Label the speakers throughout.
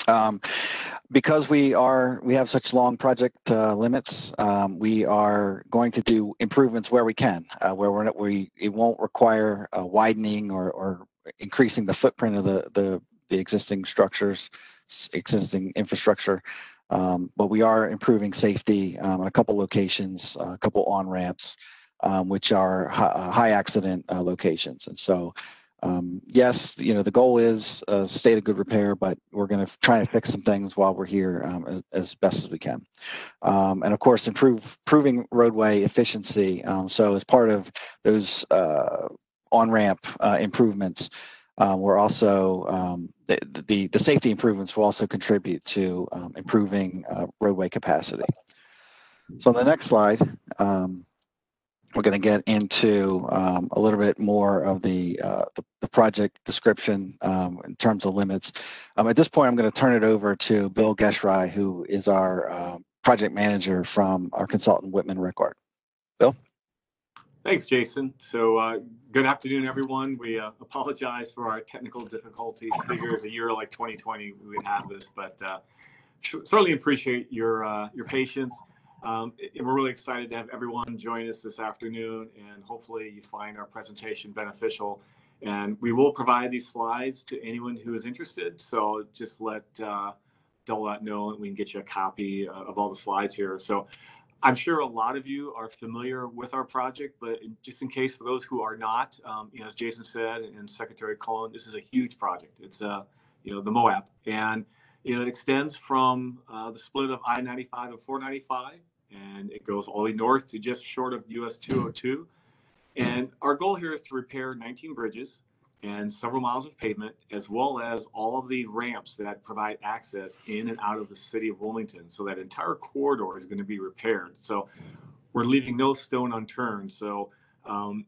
Speaker 1: Um, because we have such long project limits, we are going to do improvements where we can, where it won't require widening or increasing the footprint of the existing structures, existing infrastructure. But we are improving safety in a couple locations, a couple on-ramps, which are high accident locations. And so, yes, the goal is state of good repair, but we're going to try to fix some things while we're here as best as we can. And of course, improving roadway efficiency. So as part of those on-ramp improvements, we're also the safety improvements will also contribute to improving roadway capacity. So on the next slide, we're going to get into a little bit more of the project description in terms of limits. At this point, I'm going to turn it over to Bill Geschrei, who is our project manager from our consultant Whitman Rickard. Bill?
Speaker 2: Thanks, Jason. So good afternoon, everyone. We apologize for our technical difficulties. Figures a year like 2020 we would have this, but certainly appreciate your patience. We're really excited to have everyone join us this afternoon, and hopefully you find our presentation beneficial. And we will provide these slides to anyone who is interested. So just let DOLAT know, and we can get you a copy of all the slides here. So I'm sure a lot of you are familiar with our project, but just in case for those who are not, as Jason said, and Secretary Cullen, this is a huge project. It's the MOAP, and it extends from the split of I-95 and 495, and it goes all the way north to just short of US 202. And our goal here is to repair 19 bridges and several miles of pavement, as well as all of the ramps that provide access in and out of the city of Wilmington. So that entire corridor is going to be repaired. So we're leaving no stone unturned. So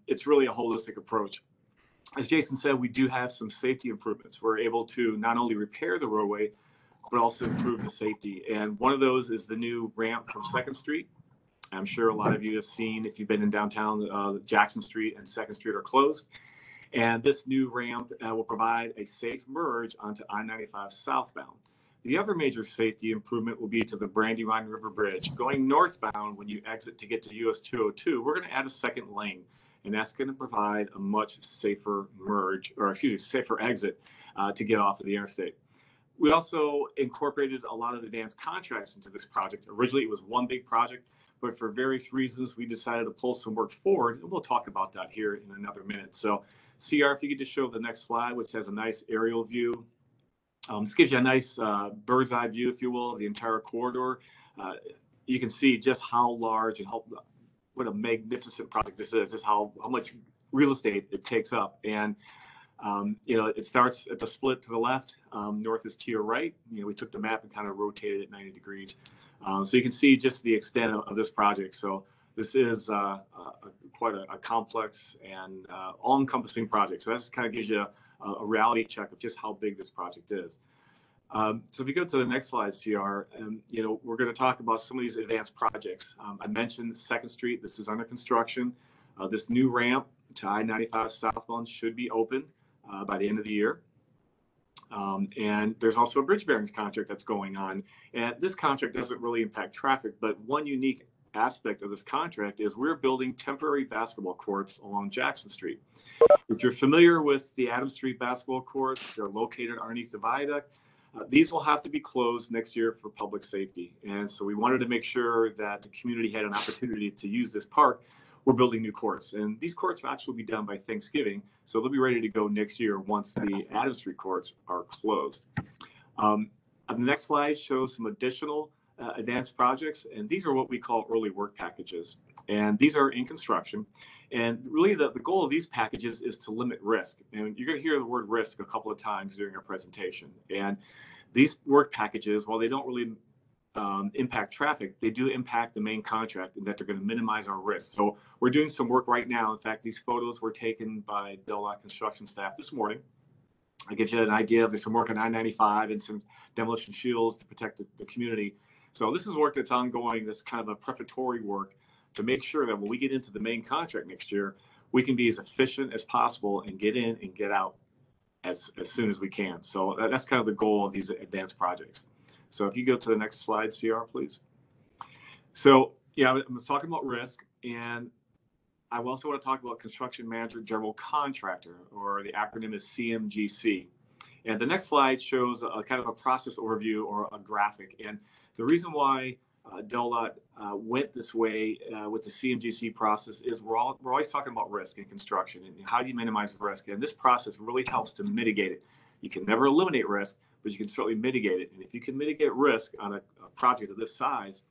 Speaker 2: it's really a holistic approach. As Jason said, we do have some safety improvements. We're able to not only repair the roadway, but also improve the safety. And one of those is the new ramp from 2nd Street. I'm sure a lot of you have seen, if you've been in downtown, Jackson Street and 2nd Street are closed. And this new ramp will provide a safe merge onto I-95 southbound. The other major safety improvement will be to the Brandywine River Bridge. Going northbound, when you exit to get to US 202, we're going to add a second lane, and that's going to provide a much safer safer exit to get off of the interstate. We also incorporated a lot of advanced contracts into this project. Originally, it was one big project, but for various reasons, we decided to pull some work forward, and we'll talk about that here in another minute. So, CR, if you could just show the next slide, which has a nice aerial view. This gives you a nice bird's eye view, if you will, of the entire corridor. You can see just how large and what a magnificent project this is, just how much real estate it takes up. And it starts at the split to the left, north is to your right. We took the map and kind of rotated it 90 degrees. So you can see just the extent of this project. So this is quite a complex and all-encompassing project. So that kind of gives you a reality check of just how big this project is. So if you go to the next slide, CR, we're going to talk about some of these advanced projects. I mentioned 2nd Street. This is under construction. This new ramp to I-95 southbound should be open by the end of the year. And there's also a bridge bearings contract that's going on. And this contract doesn't really impact traffic, but one unique aspect of this contract is we're building temporary basketball courts along Jackson Street. If you're familiar with the Adams Street basketball courts, they're located underneath the viaduct. These will have to be closed next year for public safety. And so we wanted to make sure that the community had an opportunity to use this park. We're building new courts, and these courts will actually be done by Thanksgiving, so they'll be ready to go next year once the Adams Street courts are closed. The next slide shows some additional advanced projects, and these are what we call early work packages, and these are in construction. And really the goal of these packages is to limit risk, and you're going to hear the word risk a couple of times during our presentation. And these work packages, while they don't really impact traffic, they do impact the main contract, and that they're going to minimize our risk. So we're doing some work right now. In fact, these photos were taken by DOLAT construction staff this morning. I give you an idea of some work on I-95 and some demolition shields to protect the community. So this is work that's ongoing. That's kind of a preparatory work to make sure that when we get into the main contract next year, we can be as efficient as possible and get in and get out. as soon as we can. So that's kind of the goal of these advanced projects. So if you go to the next slide, CR, please. So yeah, I was talking about risk, and I also want to talk about construction manager general contractor, or the acronym is CMGC. And the next slide shows a kind of a process overview or a graphic. And the reason why DelDOT went this way with the CMGC process is we're always talking about risk in construction and how do you minimize risk. And this process really helps to mitigate it. You can never eliminate risk, but you can certainly mitigate it. And if you can mitigate risk on a project of this size,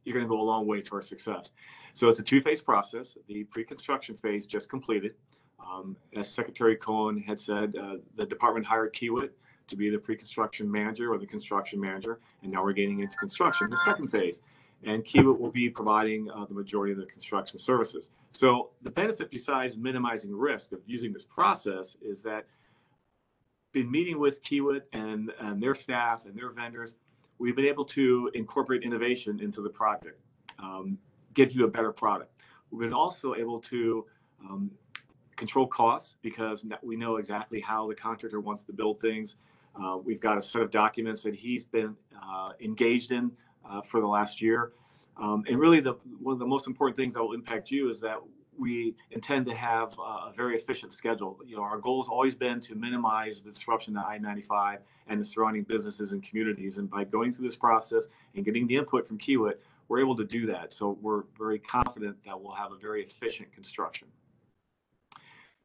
Speaker 2: you're going to go a long way towards success. So it's a two-phase process. The pre-construction phase just completed. As Secretary Cohen had said, the department hired Kiewit to be the pre-construction manager or the construction manager, and now we're getting into construction, the second phase. And Kiewit will be providing the majority of the construction services. So the benefit, besides minimizing risk of using this process, is that in meeting with Kiewit and their staff and their vendors, we've been able to incorporate innovation into the project, get you a better product. We've been also able to control costs because we know exactly how the contractor wants to build things. We've got a set of documents that he's been engaged in for the last year. And really one of the most important things that will impact you is that we intend to have a very efficient schedule. You know, our goal has always been to minimize the disruption to I-95 and the surrounding businesses and communities. And by going through this process and getting the input from Kiewit, we're able to do that. So we're very confident that we'll have a very efficient construction.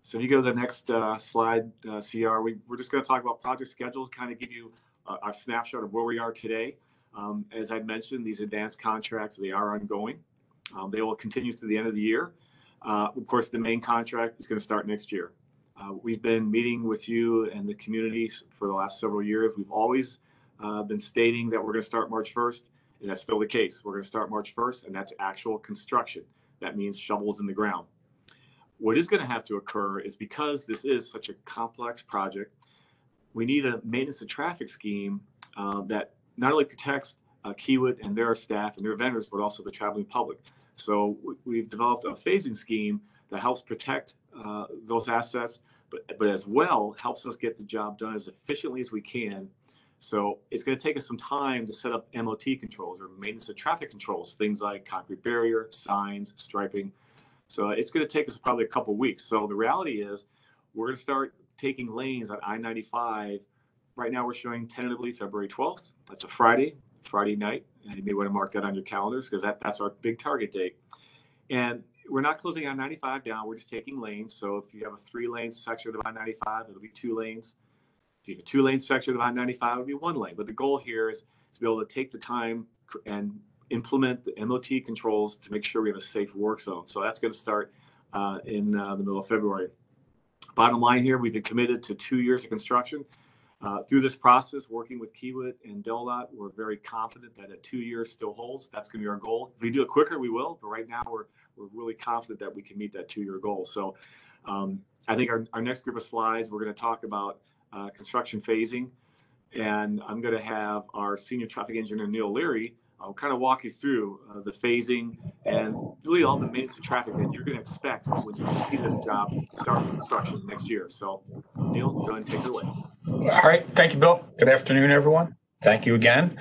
Speaker 2: So if you go to the next slide, CR, we're just going to talk about project schedules, kind of give you a snapshot of where we are today. As I mentioned, these advanced contracts, they are ongoing. They will continue through the end of the year. Of course, the main contract is going to start next year. We've been meeting with you and the community for the last several years. We've always been stating that we're going to start March 1st, and that's still the case. We're going to start March 1st, and that's actual construction. That means shovels in the ground. What is going to have to occur is, because this is such a complex project, we need a maintenance of traffic scheme that not only protects Kiewit and their staff and their vendors, but also the traveling public. So we've developed a phasing scheme that helps protect those assets, but as well helps us get the job done as efficiently as we can. So it's going to take us some time to set up MOT controls, or maintenance of traffic controls, things like concrete barrier, signs, striping. So it's going to take us probably a couple of weeks. So the reality is we're going to start taking lanes on I-95. Right now we're showing tentatively February 12th. That's a Friday night. And you may want to mark that on your calendars because that's our big target date. And we're not closing I-95 down. We're just taking lanes. So if you have a 3-lane section of I-95, it'll be 2 lanes. If you have a 2-lane section of I-95, it'll be 1 lane. But the goal here is to be able to take the time and implement the MOT controls to make sure we have a safe work zone. So that's going to start in the middle of February. Bottom line here, we've been committed to 2 years of construction. Through this process, working with Kiewit and DelDOT, we're very confident that at 2 years still holds. That's going to be our goal. If we do it quicker, we will. But right now, we're really confident that we can meet that 2-year goal. So I think our next group of slides, we're going to talk about construction phasing. And I'm going to have our senior traffic engineer, Neil Leary, I'll kind of walk you through the phasing and really all the maintenance of traffic that you're going to expect when you see this job start construction next year. So, Neil, go ahead and take it away.
Speaker 3: All right. Thank you, Bill. Good afternoon, everyone. Thank you again.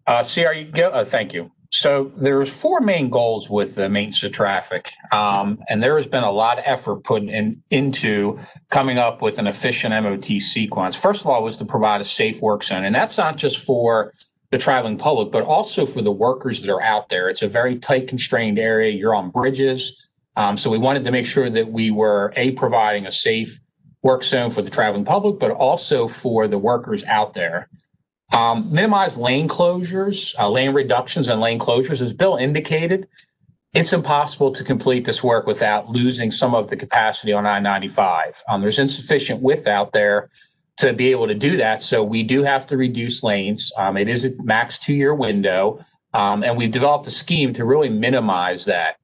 Speaker 3: CR, you go. Thank you. So there's 4 main goals with the maintenance of traffic, and there has been a lot of effort put into coming up with an efficient MOT sequence. First of all, was to provide a safe work zone, and that's not just for the traveling public, but also for the workers that are out there. It's a very tight, constrained area. You're on bridges. So we wanted to make sure that we were, providing a safe work zone for the traveling public, but also for the workers out there. Minimize lane closures, lane reductions and lane closures. As Bill indicated, it's impossible to complete this work without losing some of the capacity on I-95. There's insufficient width out there to be able to do that. So we do have to reduce lanes. It is a max 2-year window, and we've developed a scheme to really minimize that.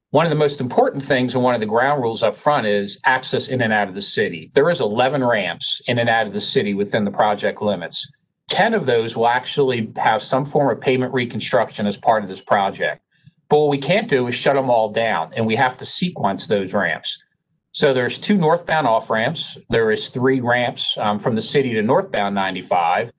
Speaker 3: One of the most important things and one of the ground rules up front is access in and out of the city. There is 11 ramps in and out of the city within the project limits. 10 of those will actually have some form of pavement reconstruction as part of this project. But what we can't do is shut them all down, and we have to sequence those ramps. So there's 2 northbound off ramps. There is 3 ramps from the city to northbound 95.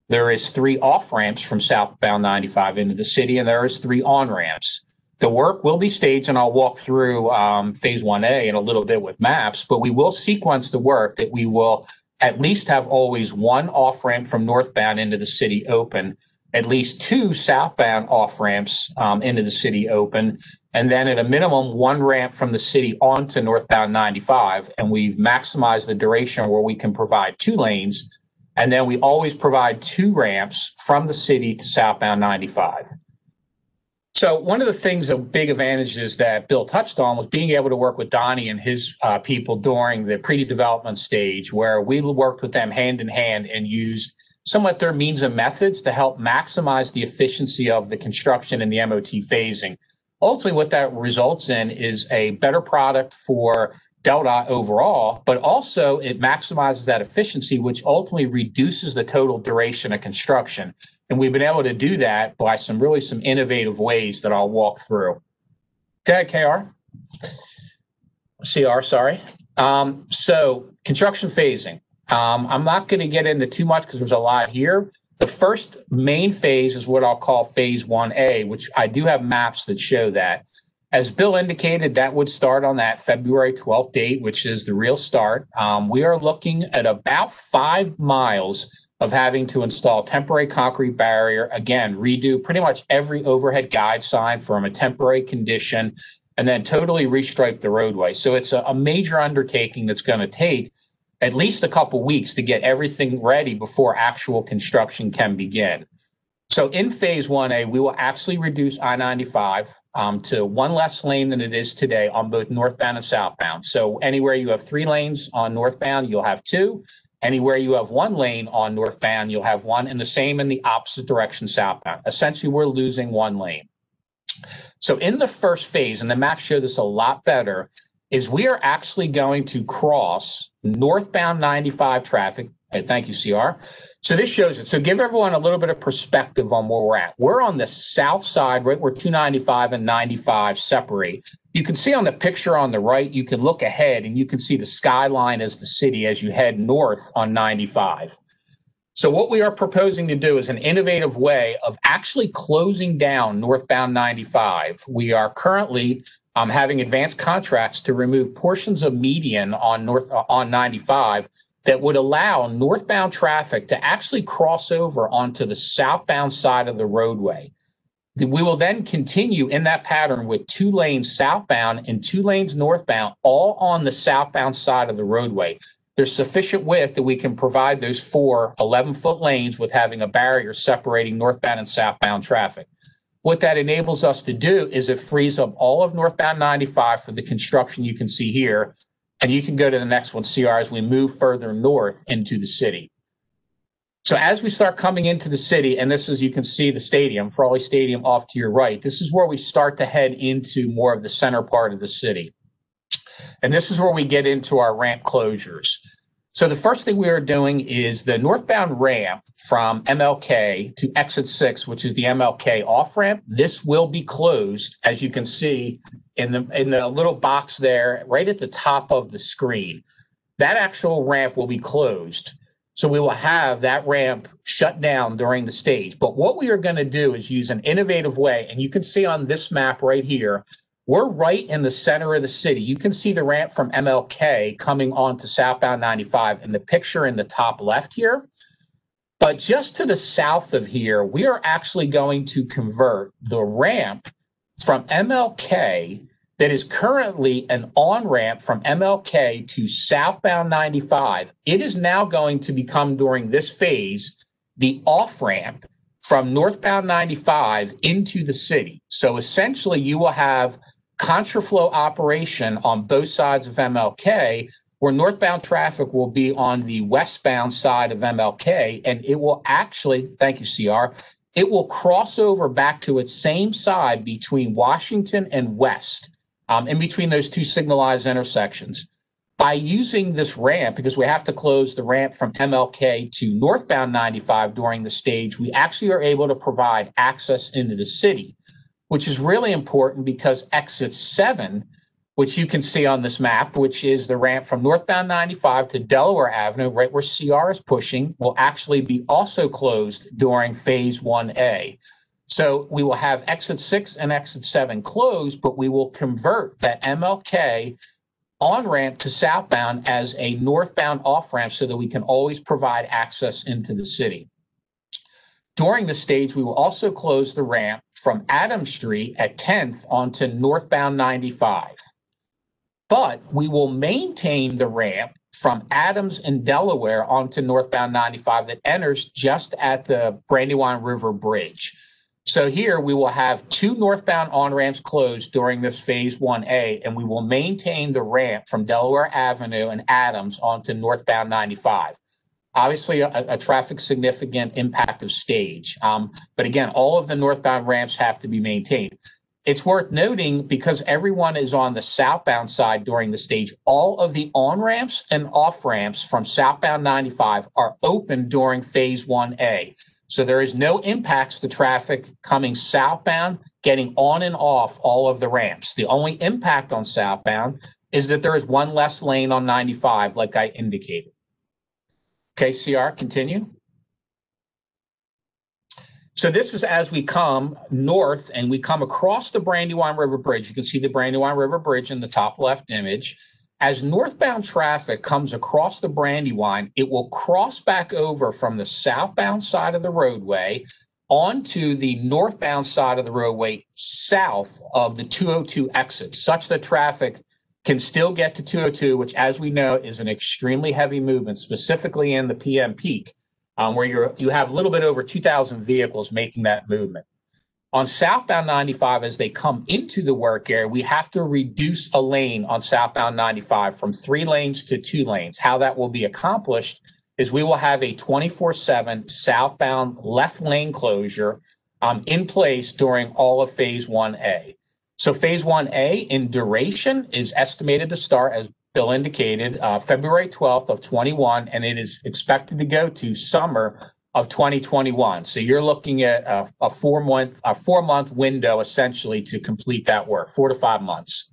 Speaker 3: There is 3 off ramps from southbound 95 into the city, and there is 3 on ramps. The work will be staged, and I'll walk through phase 1A in a little bit with maps, but we will sequence the work that we will at least have always 1 off ramp from northbound into the city open, at least 2 southbound off ramps into the city open, and then at a minimum 1 ramp from the city onto northbound 95. And we've maximized the duration where we can provide 2 lanes. And then we always provide 2 ramps from the city to southbound 95. So one of the things, the big advantages that Bill touched on was being able to work with Donnie and his people during the pre-development stage, where we worked with them hand in hand and used somewhat their means and methods to help maximize the efficiency of the construction and the MOT phasing. Ultimately, what that results in is a better product for Delta overall, but also it maximizes that efficiency, which ultimately reduces the total duration of construction. And we've been able to do that by some innovative ways that I'll walk through. Go ahead, CR, sorry. So construction phasing. I'm not going to get into too much because there's a lot here. The first main phase is what I'll call phase 1A, which I do have maps that show that. As Bill indicated, that would start on that February 12th date, which is the real start. We are looking at about 5 miles of having to install temporary concrete barrier, again, redo pretty much every overhead guide sign from a temporary condition, and then totally restripe the roadway. So it's a major undertaking that's going to take at least a couple weeks to get everything ready before actual construction can begin. So in phase 1A, we will actually reduce I-95 to 1 less lane than it is today on both northbound and southbound. So anywhere you have 3 lanes on northbound, you'll have 2. Anywhere you have 1 lane on northbound, you'll have 1, and the same in the opposite direction southbound. Essentially, we're losing 1 lane. So in the first phase, and the maps show this a lot better, is we are actually going to cross northbound 95 traffic. Thank you, CR. So this shows it. So give everyone a little bit of perspective on where we're at. We're on the south side, right where 295 and 95 separate. You can see on the picture on the right, you can look ahead and you can see the skyline as the city as you head north on 95. So what we are proposing to do is an innovative way of actually closing down northbound 95. We are currently having advanced contracts to remove portions of median on 95 that would allow northbound traffic to actually cross over onto the southbound side of the roadway. We will then continue in that pattern with 2 lanes southbound and 2 lanes northbound, all on the southbound side of the roadway. There's sufficient width that we can provide those 4 11-foot lanes with having a barrier separating northbound and southbound traffic. What that enables us to do is it frees up all of northbound 95 for the construction you can see here. And you can go to the next one, CR, as we move further north into the city. So as we start coming into the city, and this is, you can see the stadium, Frawley Stadium off to your right, this is where we start to head into more of the center part of the city. And this is where we get into our ramp closures. So the first thing we are doing is the northbound ramp from MLK to exit 6, which is the MLK off ramp. This will be closed, as you can see in the little box there, right at the top of the screen. That actual ramp will be closed. So we will have that ramp shut down during the stage. But what we are going to do is use an innovative way, and you can see on this map right here, we're right in the center of the city. You can see the ramp from MLK coming onto southbound 95 in the picture in the top left here. But just to the south of here, we are actually going to convert the ramp from MLK that is currently an on-ramp from MLK to southbound 95. It is now going to become, during this phase, the off-ramp from northbound 95 into the city. So essentially, you will have contraflow operation on both sides of MLK, where northbound traffic will be on the westbound side of MLK, and it will actually, thank you, CR, it will cross over back to its same side between Washington and West, in between those 2 signalized intersections. By using this ramp, because we have to close the ramp from MLK to northbound 95 during the stage, we actually are able to provide access into the city, which is really important because exit 7 which you can see on this map, which is the ramp from northbound 95 to Delaware Avenue, right where CR is pushing, will actually be also closed during phase 1A. So we will have exit 6 and exit 7 closed, but we will convert that MLK on-ramp to southbound as a northbound off-ramp so that we can always provide access into the city. During the stage, we will also close the ramp from Adams Street at 10th onto northbound 95. But we will maintain the ramp from Adams and Delaware onto northbound 95 that enters just at the Brandywine River Bridge. So here we will have 2 northbound on-ramps closed during this phase 1A, and we will maintain the ramp from Delaware Avenue and Adams onto northbound 95. Obviously, a traffic significant impact of stage. But again, all of the northbound ramps have to be maintained. It's worth noting, because everyone is on the southbound side during the stage, all of the on-ramps and off-ramps from southbound 95 are open during phase 1A. So there is no impacts to traffic coming southbound, getting on and off all of the ramps. The only impact on southbound is that there is 1 less lane on 95, like I indicated. Okay, CR, continue. So this is as we come north and we come across the Brandywine River Bridge. You can see the Brandywine River Bridge in the top left image. As northbound traffic comes across the Brandywine, it will cross back over from the southbound side of the roadway onto the northbound side of the roadway south of the 202 exit, such that traffic can still get to 202, which, as we know, is an extremely heavy movement, specifically in the PM peak, where you have a little bit over 2,000 vehicles making that movement. On southbound 95, as they come into the work area, we have to reduce a lane on southbound 95 from 3 lanes to 2 lanes. How that will be accomplished is we will have a 24/7 southbound left lane closure in place during all of phase 1A. So phase 1A in duration is estimated to start, as Bill indicated, February 12th of 21, and it is expected to go to summer of 2021. So you're looking at a 4-month window essentially to complete that work, 4 to 5 months.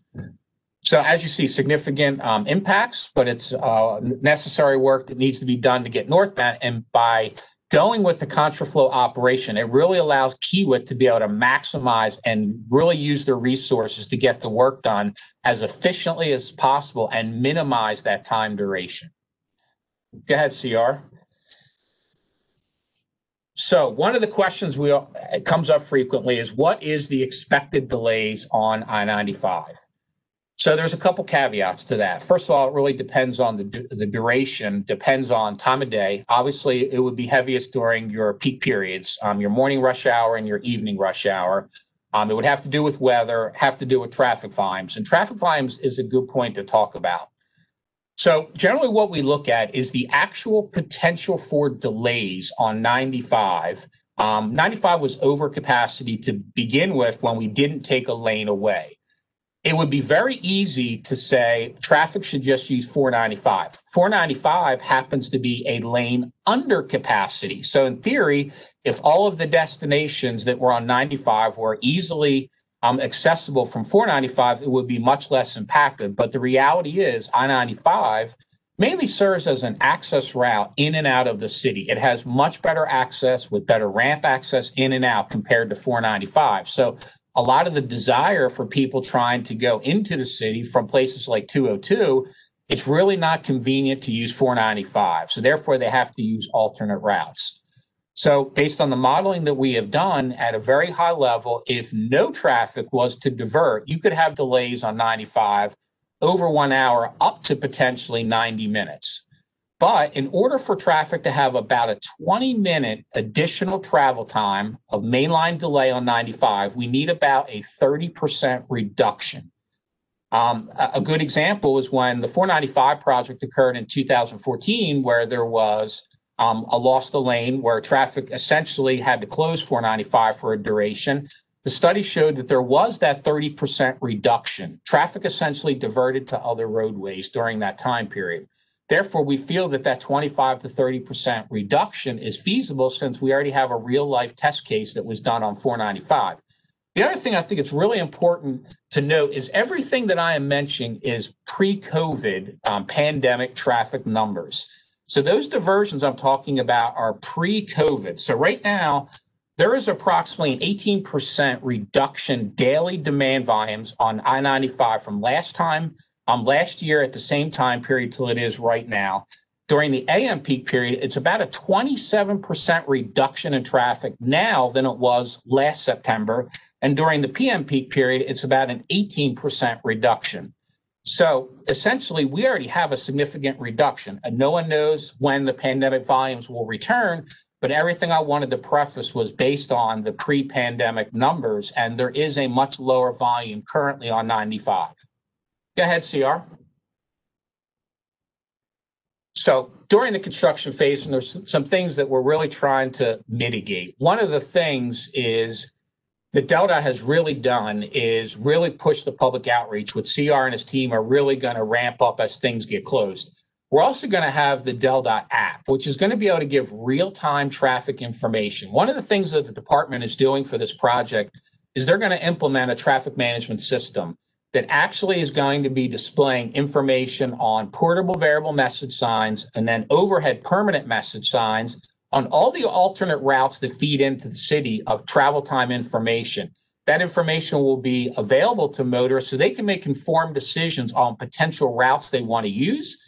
Speaker 3: So as you see, significant impacts, but it's necessary work that needs to be done to get northbound. And by going with the contraflow operation, it really allows Kiewit to be able to maximize and really use their resources to get the work done as efficiently as possible and minimize that time duration. Go ahead, CR. So one of the questions it comes up frequently is, what is the expected delays on I-95? So there's a couple caveats to that. First of all, it really depends on the duration, depends on time of day. Obviously, it would be heaviest during your peak periods, your morning rush hour and your evening rush hour. It would have to do with weather, have to do with traffic volumes. And traffic volumes is a good point to talk about. So generally what we look at is the actual potential for delays on 95. 95 was over capacity to begin with when we didn't take a lane away. It would be very easy to say traffic should just use 495. 495 happens to be a lane under capacity. So in theory, if all of the destinations that were on 95 were easily accessible from 495, it would be much less impacted. But the reality is I-95 mainly serves as an access route in and out of the city. It has much better access with better ramp access in and out compared to 495. So a lot of the desire for people trying to go into the city from places like 202, it's really not convenient to use 495. So therefore, they have to use alternate routes. So based on the modeling that we have done at a very high level, if no traffic was to divert, you could have delays on 95 over 1 hour up to potentially 90 minutes. But in order for traffic to have about a 20-minute additional travel time of mainline delay on 95, we need about a 30% reduction. A good example is when the 495 project occurred in 2014, where there was a loss to lane where traffic essentially had to close 495 for a duration. The study showed that there was that 30% reduction. Traffic essentially diverted to other roadways during that time period. Therefore, we feel that that 25 to 30% reduction is feasible since we already have a real life test case that was done on 495. The other thing I think it's really important to note is everything that I am mentioning is pre-COVID pandemic traffic numbers. So those diversions I'm talking about are pre-COVID. So right now, there is approximately an 18% reduction daily demand volumes on I-95 from last year at the same time period till it is right now. During the AM peak period, it's about a 27% reduction in traffic now than it was last September. And during the PM peak period, it's about an 18% reduction. So essentially, we already have a significant reduction. And no one knows when the pandemic volumes will return, but everything I wanted to preface was based on the pre-pandemic numbers, and there is a much lower volume currently on 95. Go ahead, CR. So during the construction phase, and there's some things that we're really trying to mitigate. One of the things is that DelDOT has really done is really push the public outreach, which CR and his team are really going to ramp up as things get closed. We're also going to have the DelDOT app, which is going to be able to give real-time traffic information. One of the things that the department is doing for this project is they're going to implement a traffic management system that actually is going to be displaying information on portable variable message signs and then overhead permanent message signs on all the alternate routes that feed into the city of travel time information. That information will be available to motorists so they can make informed decisions on potential routes they want to use.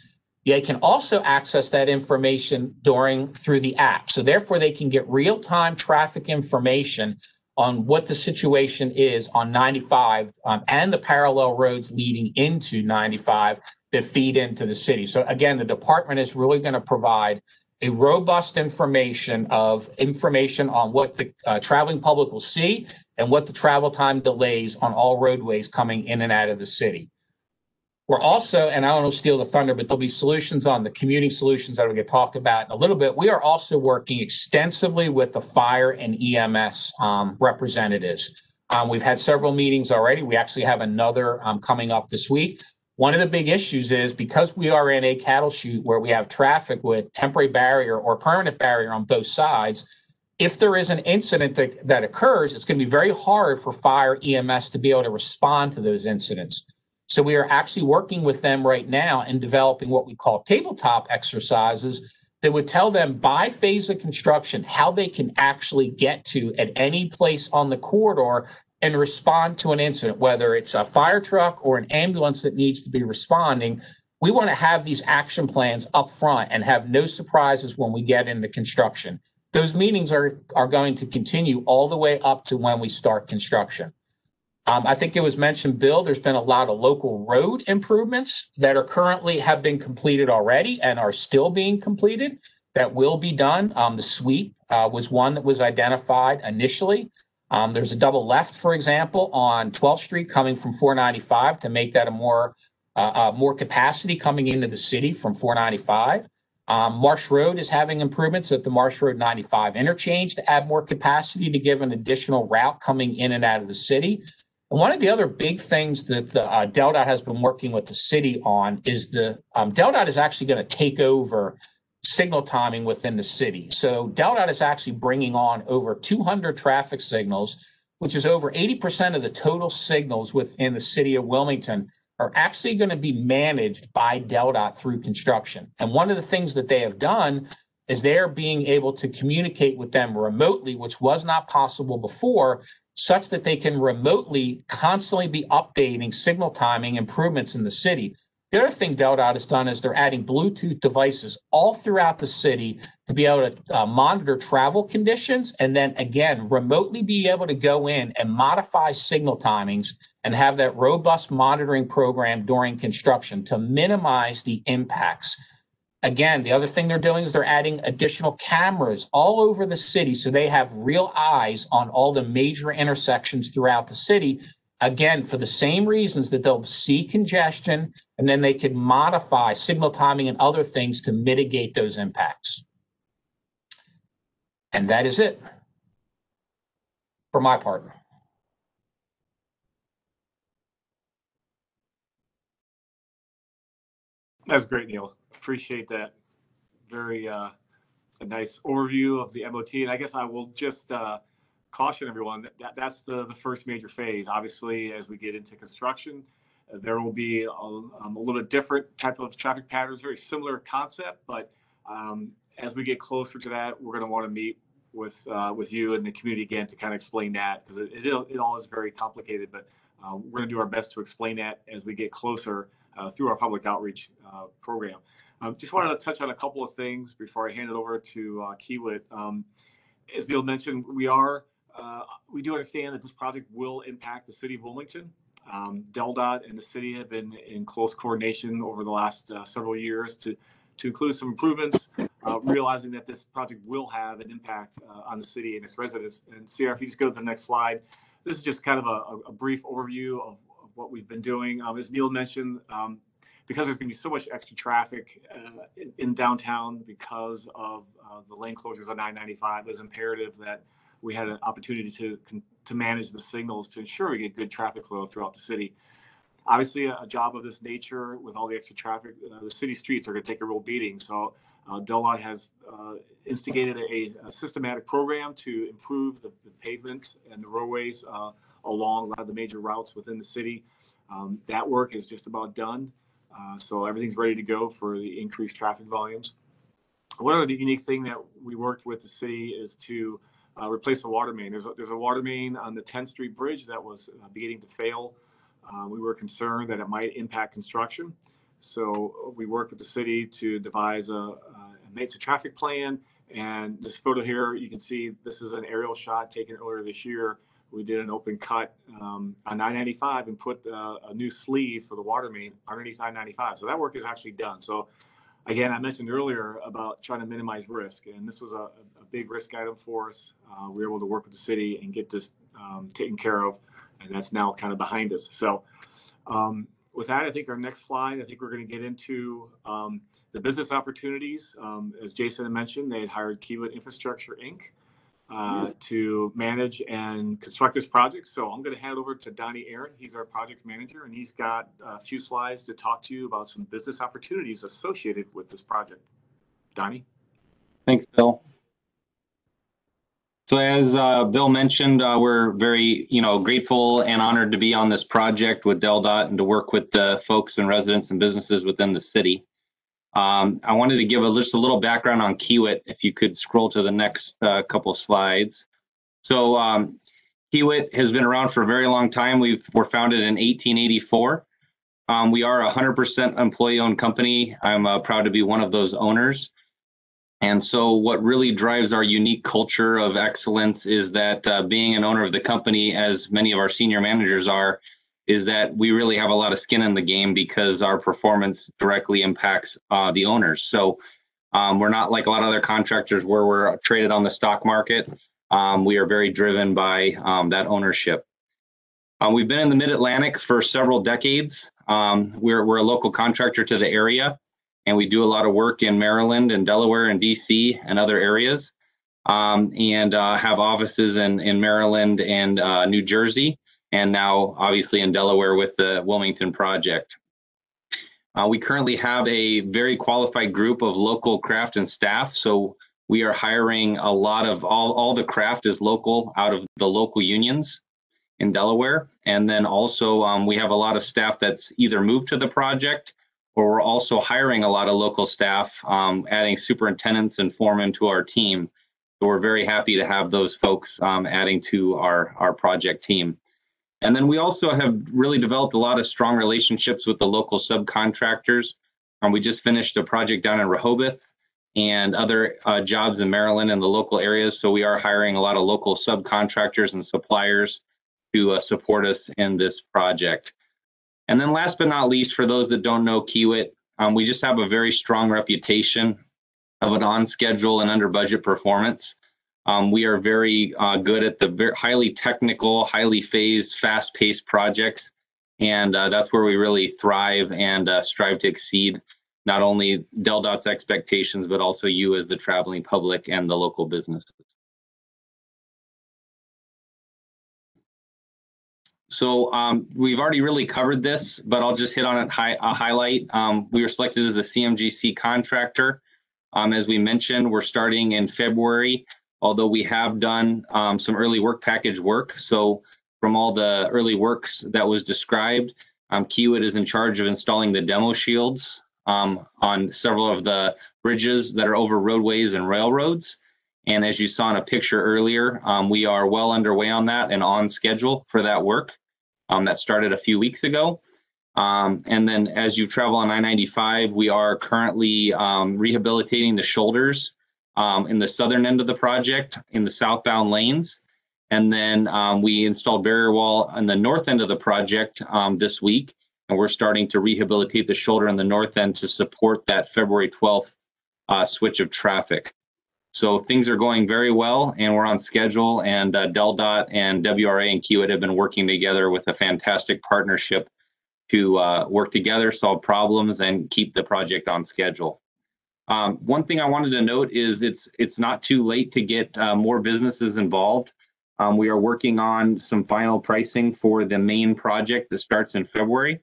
Speaker 3: They can also access that information through the app. So therefore, they can get real-time traffic information on what the situation is on 95 and the parallel roads leading into 95 that feed into the city. So again, the department is really going to provide a robust information on what the traveling public will see and what the travel time delays on all roadways coming in and out of the city. We're also, and I don't want to steal the thunder, but there'll be solutions on the commuting solutions that we're going to talk about in a little bit. We are also working extensively with the fire and EMS representatives. We've had several meetings already. We actually have another coming up this week. One of the big issues is because we are in a cattle chute where we have traffic with temporary barrier or permanent barrier on both sides, if there is an incident that occurs, it's going to be very hard for fire EMS to be able to respond to those incidents. So we are actually working with them right now and developing what we call tabletop exercises that would tell them by phase of construction how they can actually get to at any place on the corridor and respond to an incident, whether it's a fire truck or an ambulance that needs to be responding. We want to have these action plans up front and have no surprises when we get into construction. Those meetings are going to continue all the way up to when we start construction. I think it was mentioned, Bill, there's been a lot of local road improvements that are currently have been completed already and are still being completed that will be done. The sweep was one that was identified initially. There's a double left, for example, on 12th Street coming from 495 to make that a more capacity coming into the city from 495. Marsh Road is having improvements at the Marsh Road 95 interchange to add more capacity to give an additional route coming in and out of the city. And one of the other big things that the DelDOT has been working with the city on is DelDOT is actually going to take over signal timing within the city. So DelDOT is actually bringing on over 200 traffic signals, which is over 80% of the total signals within the city of Wilmington are actually going to be managed by DelDOT through construction. And one of the things that they have done is they are being able to communicate with them remotely, which was not possible before, such that they can remotely constantly be updating signal timing improvements in the city. The other thing DelDOT has done is they're adding Bluetooth devices all throughout the city to be able to monitor travel conditions and then, again, remotely be able to go in and modify signal timings and have that robust monitoring program during construction to minimize the impacts. Again, the other thing they're doing is they're adding additional cameras all over the city so they have real eyes on all the major intersections throughout the city. Again, for the same reasons that they'll see congestion and then they can modify signal timing and other things to mitigate those impacts. And that is it for my part.
Speaker 2: That's great, Neil. Appreciate that. Very a nice overview of the MOT. And I guess I will just caution everyone that's the first major phase. Obviously, as we get into construction, there will be a little bit different type of traffic patterns, very similar concept, but as we get closer to that, we're going to want to meet with you and the community again to kind of explain that, because it all is very complicated, but we're going to do our best to explain that as we get closer through our public outreach program. Just wanted to touch on a couple of things before I hand it over to Kiewit. As Neil mentioned, we do understand that this project will impact the city of Wilmington. DelDOT and the city have been in close coordination over the last several years to include some improvements, realizing that this project will have an impact on the city and its residents. And Sierra, if you just go to the next slide, this is just kind of a brief overview of what we've been doing. As Neil mentioned, because there's going to be so much extra traffic in downtown because of the lane closures on I-95, it was imperative that we had an opportunity to manage the signals to ensure we get good traffic flow throughout the city. Obviously, a job of this nature with all the extra traffic, the city streets are going to take a real beating. So DelDOT has instigated a systematic program to improve the pavement and the roadways along a lot of the major routes within the city. That work is just about done. So everything's ready to go for the increased traffic volumes. One other unique thing that we worked with the city is to replace the water main. There's a water main on the 10th Street Bridge that was beginning to fail. We were concerned that it might impact construction. So we worked with the city to devise a maintenance and traffic plan. And this photo here, you can see this is an aerial shot taken earlier this year. We did an open cut on I-95 and put a new sleeve for the water main underneath I-95. So that work is actually done. So again, I mentioned earlier about trying to minimize risk, and this was a big risk item for us. We were able to work with the city and get this taken care of, and that's now kind of behind us. So with that, I think our next slide, I think we're going to get into the business opportunities. As Jason had mentioned, they had hired Kiewit Infrastructure, Inc. To manage and construct this project. So I'm going to hand it over to Donnie Aaron. He's our project manager, and he's got a few slides to talk to you about some business opportunities associated with this project. Donnie?
Speaker 4: Thanks, Bill. So as Bill mentioned, we're very grateful and honored to be on this project with DelDOT and to work with the folks and residents and businesses within the city. I wanted to give just a little background on Kiewit, if you could scroll to the next couple slides. So Kiewit has been around for a very long time. We were founded in 1884. We are a 100% employee-owned company. I'm proud to be one of those owners. And so what really drives our unique culture of excellence is that being an owner of the company, as many of our senior managers are, is that we really have a lot of skin in the game because our performance directly impacts the owners. So we're not like a lot of other contractors where we're traded on the stock market. We are very driven by that ownership. We've been in the Mid-Atlantic for several decades. We're a local contractor to the area, and we do a lot of work in Maryland and Delaware and DC and other areas, and have offices in Maryland and New Jersey, and now obviously in Delaware with the Wilmington project. We currently have a very qualified group of local craft and staff. So we are hiring a lot of, all the craft is local out of the local unions in Delaware. And then also we have a lot of staff that's either moved to the project, or we're also hiring a lot of local staff, adding superintendents and foremen to our team. So we're very happy to have those folks adding to our project team. And then we also have really developed a lot of strong relationships with the local subcontractors. We just finished a project down in Rehoboth and other jobs in Maryland and the local areas. So we are hiring a lot of local subcontractors and suppliers to support us in this project. And then last but not least, for those that don't know Kiewit, we just have a very strong reputation of an on-schedule and under-budget performance. We are very good at the highly technical, highly phased, fast-paced projects, and that's where we really thrive and strive to exceed not only DelDOT's expectations, but also you as the traveling public and the local businesses. So we've already really covered this, but I'll just hit on it a highlight. We were selected as the CMGC contractor. As we mentioned, we're starting in February although we have done some early work package work. So from all the early works that was described, Kiewit is in charge of installing the demo shields on several of the bridges that are over roadways and railroads. And as you saw in a picture earlier, we are well underway on that and on schedule for that work. That started a few weeks ago. And then as you travel on I-95, we are currently rehabilitating the shoulders in the southern end of the project in the southbound lanes. And then we installed barrier wall on the north end of the project this week. And we're starting to rehabilitate the shoulder on the north end to support that February 12th switch of traffic. So things are going very well, and we're on schedule. And DelDOT and WRA and Kiewit have been working together with a fantastic partnership to work together, solve problems, and keep the project on schedule. One thing I wanted to note is it's not too late to get more businesses involved. We are working on some final pricing for the main project that starts in February.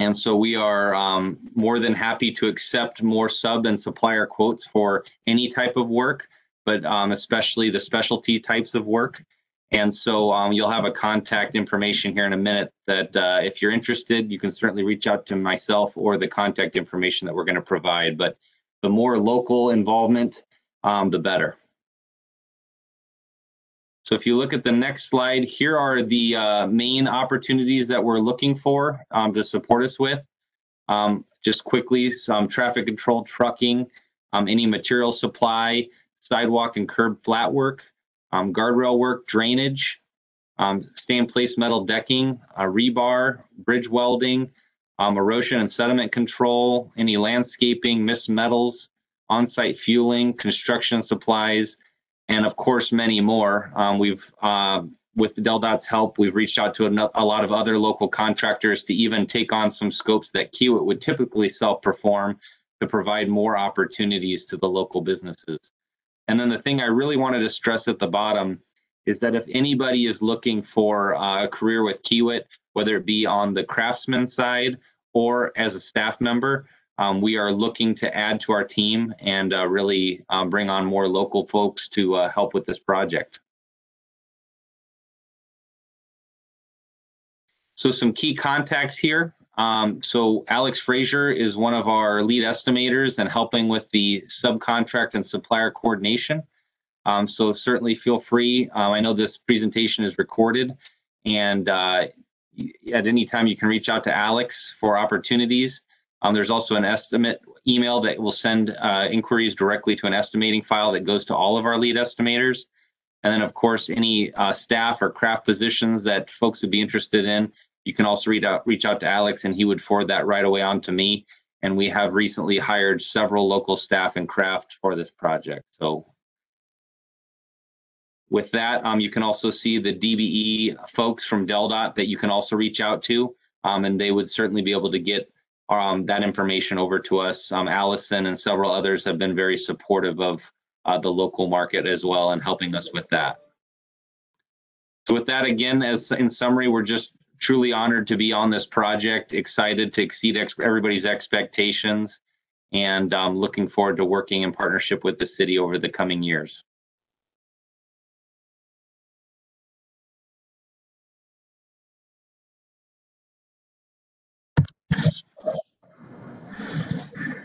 Speaker 4: And so we are more than happy to accept more sub and supplier quotes for any type of work, but especially the specialty types of work. And so you'll have a contact information here in a minute that if you're interested, you can certainly reach out to myself or the contact information that we're going to provide. But the more local involvement, the better. So if you look at the next slide, here are the main opportunities that we're looking for to support us with. Just quickly, some traffic control, trucking, any material supply, sidewalk and curb flat work, guardrail work, drainage, stay-in-place metal decking, rebar, bridge welding, erosion and sediment control, any landscaping, mist metals, on-site fueling, construction supplies, and of course, many more. With DelDOT's help, we've reached out to a lot of other local contractors to even take on some scopes that Kiewit would typically self-perform to provide more opportunities to the local businesses. And then the thing I really wanted to stress at the bottom is that if anybody is looking for a career with Kiewit, whether it be on the craftsman side or as a staff member, we are looking to add to our team and really bring on more local folks to help with this project. So some key contacts here. So Alex Frazier is one of our lead estimators and helping with the subcontract and supplier coordination. So certainly feel free. I know this presentation is recorded, and at any time you can reach out to Alex for opportunities. There's also an estimate email that will send inquiries directly to an estimating file that goes to all of our lead estimators. And then, of course, any staff or craft positions that folks would be interested in, you can also reach out to Alex, and he would forward that right away on to me. And we have recently hired several local staff and craft for this project. So with that, you can also see the DBE folks from DelDOT that you can also reach out to, and they would certainly be able to get that information over to us. Allison and several others have been very supportive of the local market as well and helping us with that. So with that, again, as in summary, we're just truly honored to be on this project, excited to exceed everybody's expectations, and looking forward to working in partnership with the city over the coming years.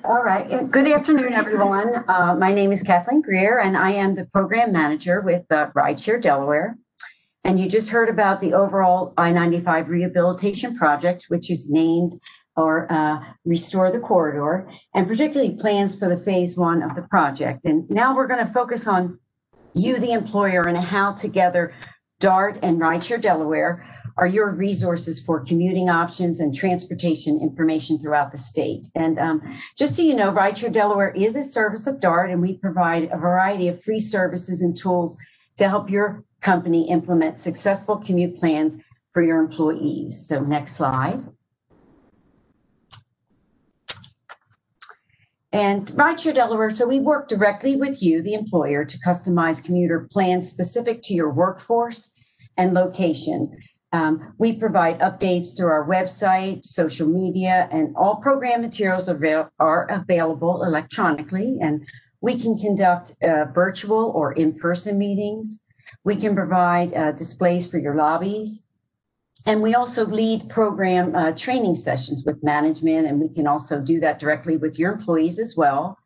Speaker 5: All right. Good afternoon, everyone. My name is Kathleen Greer, and I am the program manager with Rideshare Delaware. And you just heard about the overall I-95 rehabilitation project, which is named or Restore the Corridor, and particularly plans for the phase 1 of the project. And now we're going to focus on you, the employer, and how together DART and Rideshare Delaware are your resources for commuting options and transportation information throughout the state. And just so you know, Rideshare Delaware is a service of DART, and we provide a variety of free services and tools to help your company implement successful commute plans for your employees. So next slide. And Rideshare Delaware, so we work directly with you, the employer, to customize commuter plans specific to your workforce and location. We provide updates through our website, social media, and all program materials are available electronically. And We can conduct virtual or in-person meetings. We can provide displays for your lobbies. And we also lead program training sessions with management, and we can also do that directly with your employees as well.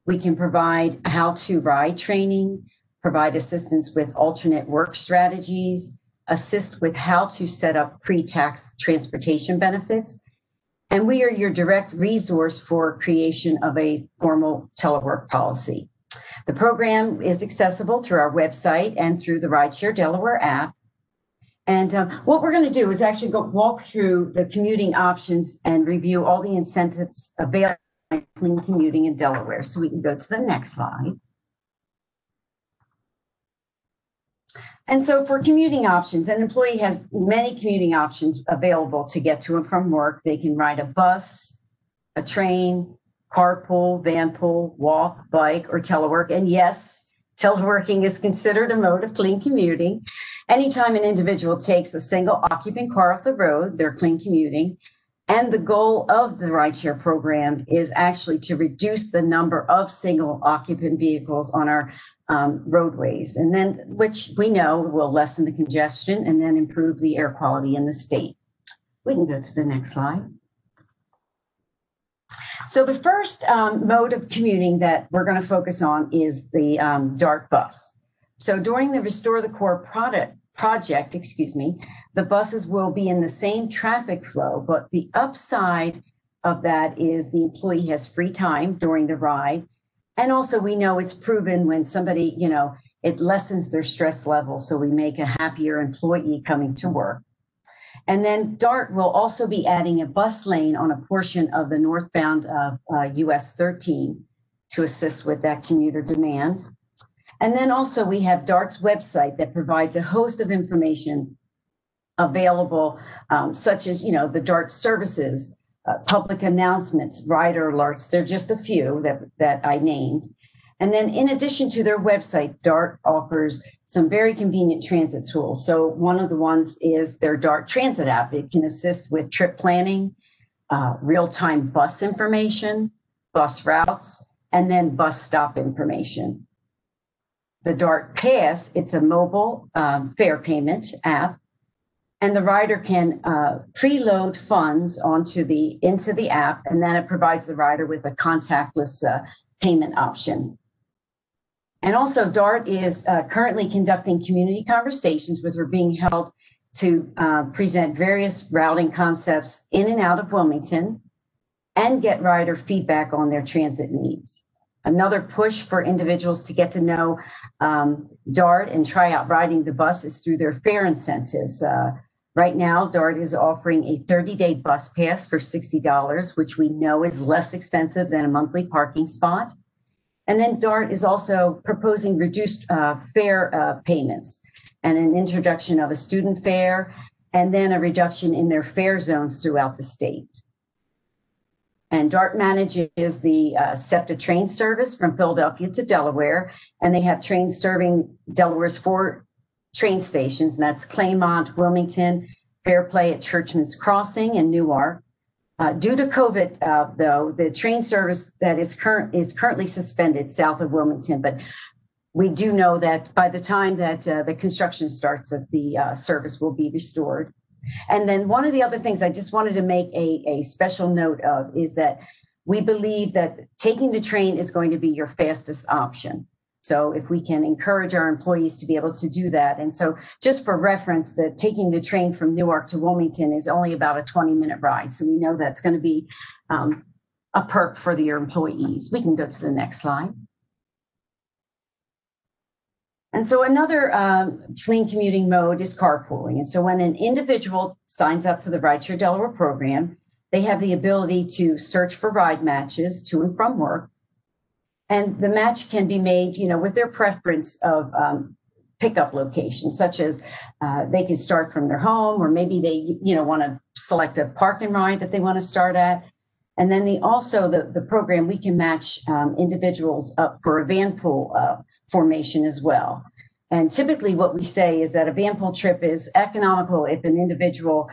Speaker 5: We can provide how to ride training, provide assistance with alternate work strategies, assist with how to set up pre-tax transportation benefits. And we are your direct resource for creation of a formal telework policy. The program is accessible through our website and through the Rideshare Delaware app. And what we're going to do is actually walk through the commuting options and review all the incentives available for clean commuting in Delaware. So we can go to the next slide. And so for commuting options, an employee has many commuting options available to get to and from work. They can ride a bus, a train, carpool, vanpool, walk, bike, or telework. And yes, teleworking is considered a mode of clean commuting. Anytime an individual takes a single occupant car off the road, they're clean commuting. And the goal of the rideshare program is actually to reduce the number of single occupant vehicles on our roadways, and then which we know will lessen the congestion and then improve the air quality in the state. We can go to the next slide. So the first mode of commuting that we're going to focus on is the DART bus. So during the Restore the Core project, the buses will be in the same traffic flow, but the upside of that is the employee has free time during the ride. And also we know it's proven when somebody, it lessens their stress level. So we make a happier employee coming to work. And then DART will also be adding a bus lane on a portion of the northbound US 13 to assist with that commuter demand. And then also we have DART's website that provides a host of information available, such as, the DART services, public announcements, rider alerts. They're just a few that I named. And then in addition to their website, DART offers some very convenient transit tools. So one of the ones is their DART Transit app. It can assist with trip planning, real-time bus information, bus routes, and then bus stop information. The DART Pass, it's a mobile fare payment app, and the rider can preload funds into the app, and then it provides the rider with a contactless payment option. And also DART is currently conducting community conversations, which are being held to present various routing concepts in and out of Wilmington and get rider feedback on their transit needs. Another push for individuals to get to know DART and try out riding the bus is through their fare incentives. Right now, DART is offering a 30-day bus pass for $60, which we know is less expensive than a monthly parking spot. And then DART is also proposing reduced fare payments and an introduction of a student fare, and then a reduction in their fare zones throughout the state. And DART manages the Sept train service from Philadelphia to Delaware, and they have trains serving Delaware's 4 train stations, and that's Claymont, Wilmington, Fairplay at Churchman's Crossing, and Newark. Due to COVID, though, the train service that is currently suspended south of Wilmington, but we do know that by the time that the construction starts, that the service will be restored. And then one of the other things I just wanted to make a special note of is that we believe that taking the train is going to be your fastest option. So if we can encourage our employees to be able to do that. And so just for reference, that taking the train from Newark to Wilmington is only about a 20-minute ride. So we know that's going to be a perk for your employees. We can go to the next slide. And so another clean commuting mode is carpooling. And so when an individual signs up for the Rideshare Delaware program, they have the ability to search for ride matches to and from work. And the match can be made, with their preference of pickup locations, such as they can start from their home, or maybe they, want to select a park and ride that they want to start at. And then the program, we can match individuals up for a van pool formation as well. And typically what we say is that a van pool trip is economical if an individual,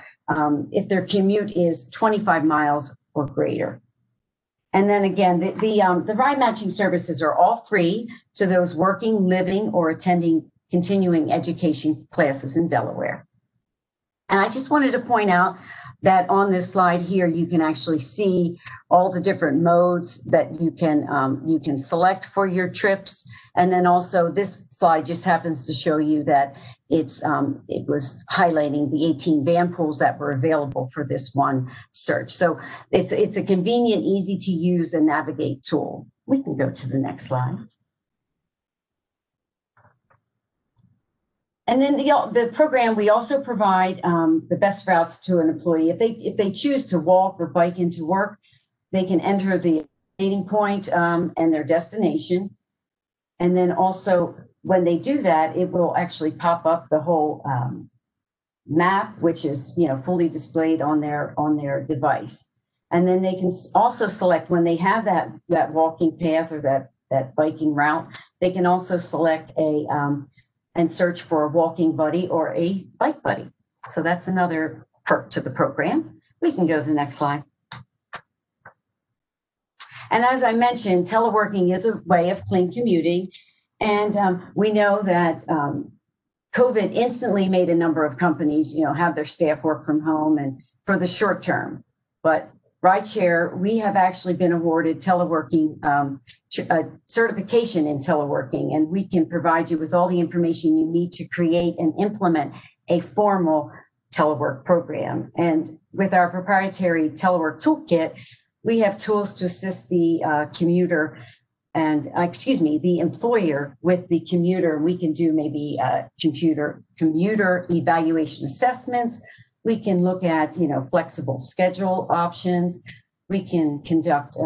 Speaker 5: if their commute is 25 miles or greater. And then again, the ride matching services are all free to those working, living, or attending continuing education classes in Delaware. And I just wanted to point out that on this slide here, you can actually see all the different modes that you can select for your trips. And then also this slide just happens to show you that it was highlighting the 18 van pools that were available for this one search. So it's a convenient, easy to use and navigate tool. We can go to the next slide. And then the program, we also provide the best routes to an employee. If they choose to walk or bike into work, they can enter the meeting point and their destination. And then also when they do that, it will actually pop up the whole map, which is fully displayed on their device. And then they can also select when they have that walking path or that biking route, they can also select and search for a walking buddy or a bike buddy. So that's another perk to the program. We can go to the next slide. And as I mentioned, teleworking is a way of clean commuting. And we know that COVID instantly made a number of companies, have their staff work from home and for the short term. But Rideshare, we have actually been awarded teleworking certification in teleworking, and we can provide you with all the information you need to create and implement a formal telework program. And with our proprietary telework toolkit, we have tools to assist the commuter and the employer with the commuter. We can do maybe commuter evaluation assessments. We can look at, flexible schedule options. We can conduct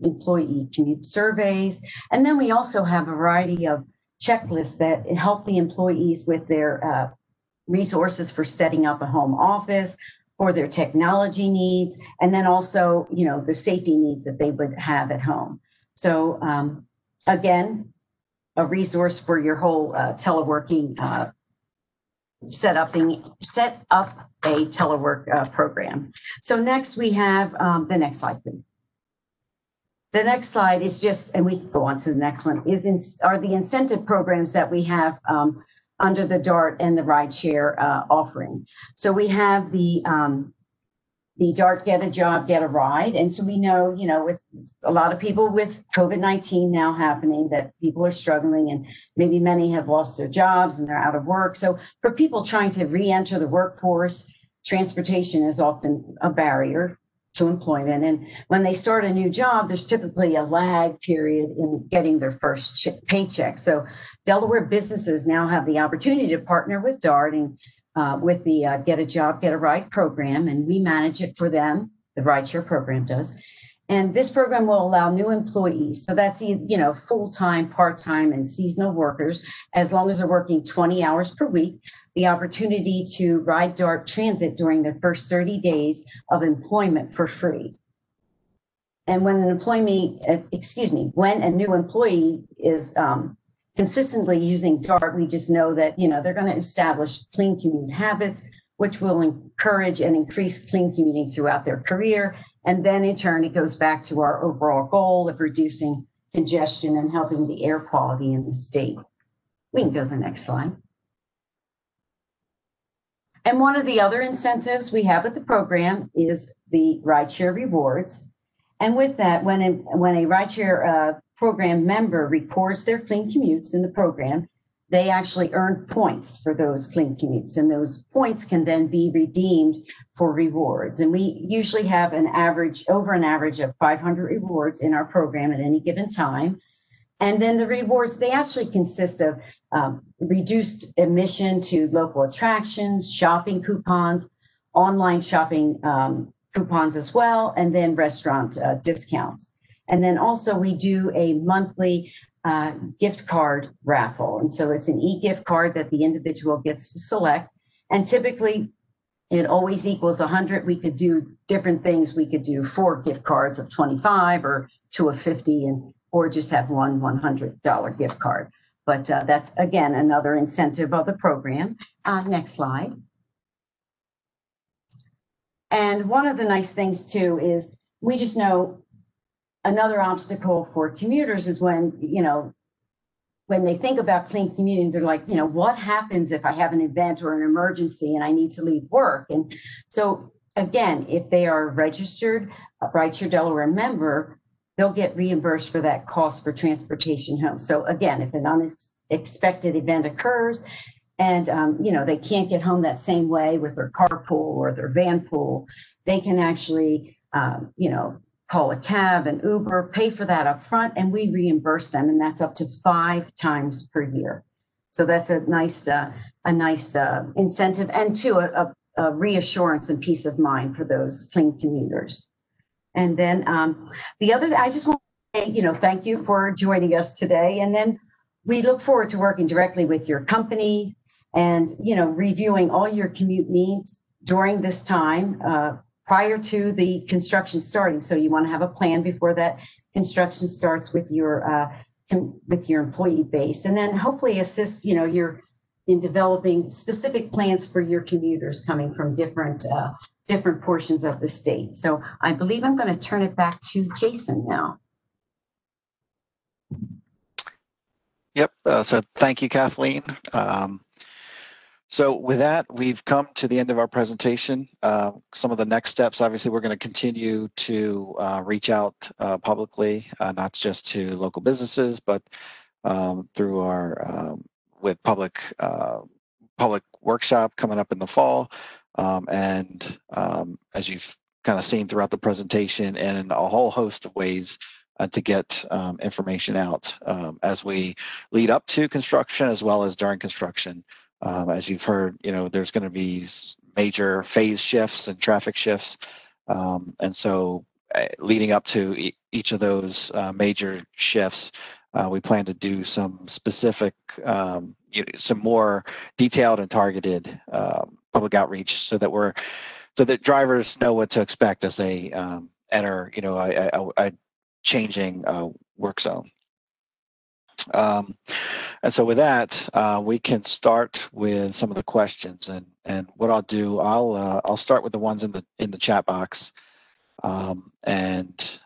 Speaker 5: employee commute surveys. And then we also have a variety of checklists that help the employees with their resources for setting up a home office, for their technology needs, and then also, the safety needs that they would have at home. So again, a resource for your whole teleworking set up a telework program. So next we have the next slide, please. The next slide is just, and we can go on to the next one, are the incentive programs that we have under the DART and the Rideshare offering. So we have the DART Get a Job, Get a Ride. And so we know, with a lot of people with COVID-19 now happening, that people are struggling and maybe many have lost their jobs and they're out of work. So for people trying to re-enter the workforce, transportation is often a barrier to employment. And when they start a new job, there's typically a lag period in getting their first paycheck. So Delaware businesses now have the opportunity to partner with DART and with the Get a Job, Get a Ride program, and we manage it for them. The Rideshare program does. And this program will allow new employees, so that's, full-time, part-time, and seasonal workers, as long as they're working 20 hours per week, the opportunity to ride DART Transit during their first 30 days of employment for free. And when an when a new employee is consistently using DART, we just know that, they're going to establish clean commute habits, which will encourage and increase clean commuting throughout their career. And then in turn, it goes back to our overall goal of reducing congestion and helping the air quality in the state. We can go to the next slide. And one of the other incentives we have with the program is the Rideshare Rewards. And with that, when a Rideshare program member records their clean commutes in the program, they actually earn points for those clean commutes. And those points can then be redeemed for rewards. And we usually have over an average of 500 rewards in our program at any given time. And then the rewards, they actually consist of reduced admission to local attractions, shopping coupons, online shopping coupons as well, and then restaurant discounts. And then also we do a monthly gift card raffle. And so it's an e-gift card that the individual gets to select. And typically it always equals 100. We could do different things. We could do 4 gift cards of 25 or 2 of 50, or just have one $100 gift card. But that's, again, another incentive of the program. Next slide. And one of the nice things, too, is we just know another obstacle for commuters is when, when they think about clean commuting, they're like, what happens if I have an event or an emergency and I need to leave work? And so again, if they are registered Rideshare Delaware member, they'll get reimbursed for that cost for transportation home. So again, if an unexpected event occurs and they can't get home that same way with their carpool or their van pool, they can actually call a cab, an Uber, pay for that up front, and we reimburse them, and that's up to 5 times per year. So that's a nice incentive, and a reassurance and peace of mind for those clean commuters. And then the other, I just want to say, thank you for joining us today. And then we look forward to working directly with your company and reviewing all your commute needs during this time. Prior to the construction starting. So you want to have a plan before that construction starts with your employee base, and then hopefully assist you're in developing specific plans for your commuters coming from different portions of the state. So I believe I'm going to turn it back to Jason now.
Speaker 1: Yep. So thank you, Kathleen. So with that, we've come to the end of our presentation. Some of the next steps, obviously, we're going to continue to reach out publicly, not just to local businesses, but through our with public workshop coming up in the fall. And as you've kind of seen throughout the presentation, and a whole host of ways to get information out as we lead up to construction as well as during construction. As you've heard, there's going to be major phase shifts and traffic shifts. And so leading up to each of those major shifts, we plan to do some specific, some more detailed and targeted public outreach so that drivers know what to expect as they enter, a changing work zone. And so with that, we can start with some of the questions. And what I'll do, I'll start with the ones in the chat box, and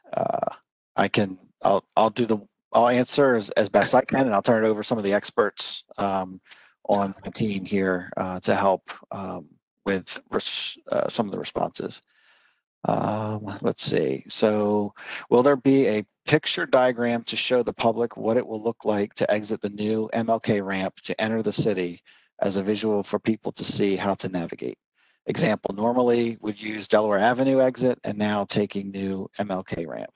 Speaker 1: I'll answer as best I can, and I'll turn it over to some of the experts on the team here to help with some of the responses. Let's see. So will there be a picture diagram to show the public what it will look like to exit the new MLK ramp to enter the city as a visual for people to see how to navigate? Example, normally would use Delaware Avenue exit and now taking new MLK ramp.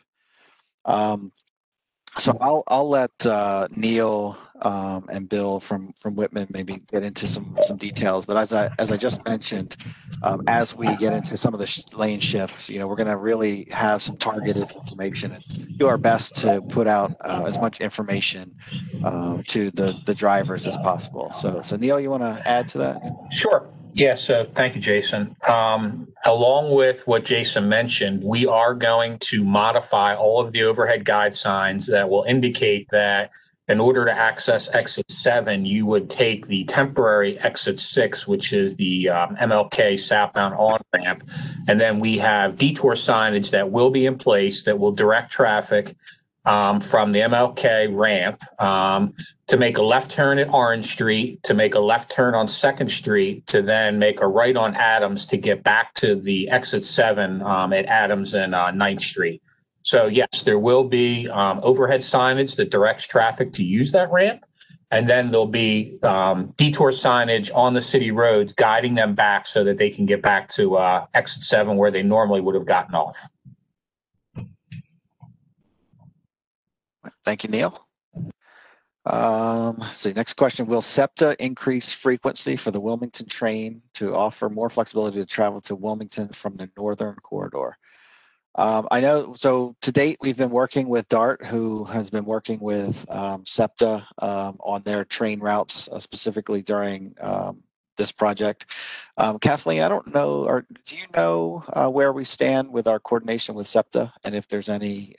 Speaker 1: So I'll let Neil and Bill from Whitman maybe get into some details. But as I just mentioned, as we get into some of the lane shifts, we're going to really have some targeted information and do our best to put out as much information to the drivers as possible. So Neil, you want to add to that?
Speaker 3: Sure. Yes, thank you, Jason. Along with what Jason mentioned, we are going to modify all of the overhead guide signs that will indicate that in order to access exit 7, you would take the temporary exit 6, which is the MLK southbound on-ramp. And then we have detour signage that will be in place that will direct traffic from the MLK ramp to make a left turn at Orange Street, to make a left turn on 2nd Street, to then make a right on Adams to get back to the exit 7 at Adams and 9th Street. So yes, there will be overhead signage that directs traffic to use that ramp. And then there'll be detour signage on the city roads guiding them back so that they can get back to exit 7 where they normally would have gotten off.
Speaker 1: Thank you, Neil. So next question, will SEPTA increase frequency for the Wilmington train to offer more flexibility to travel to Wilmington from the northern corridor? I know, so to date, we've been working with DART, who has been working with SEPTA on their train routes, specifically during this project. Kathleen, I don't know, or do you know where we stand with our coordination with SEPTA and if there's any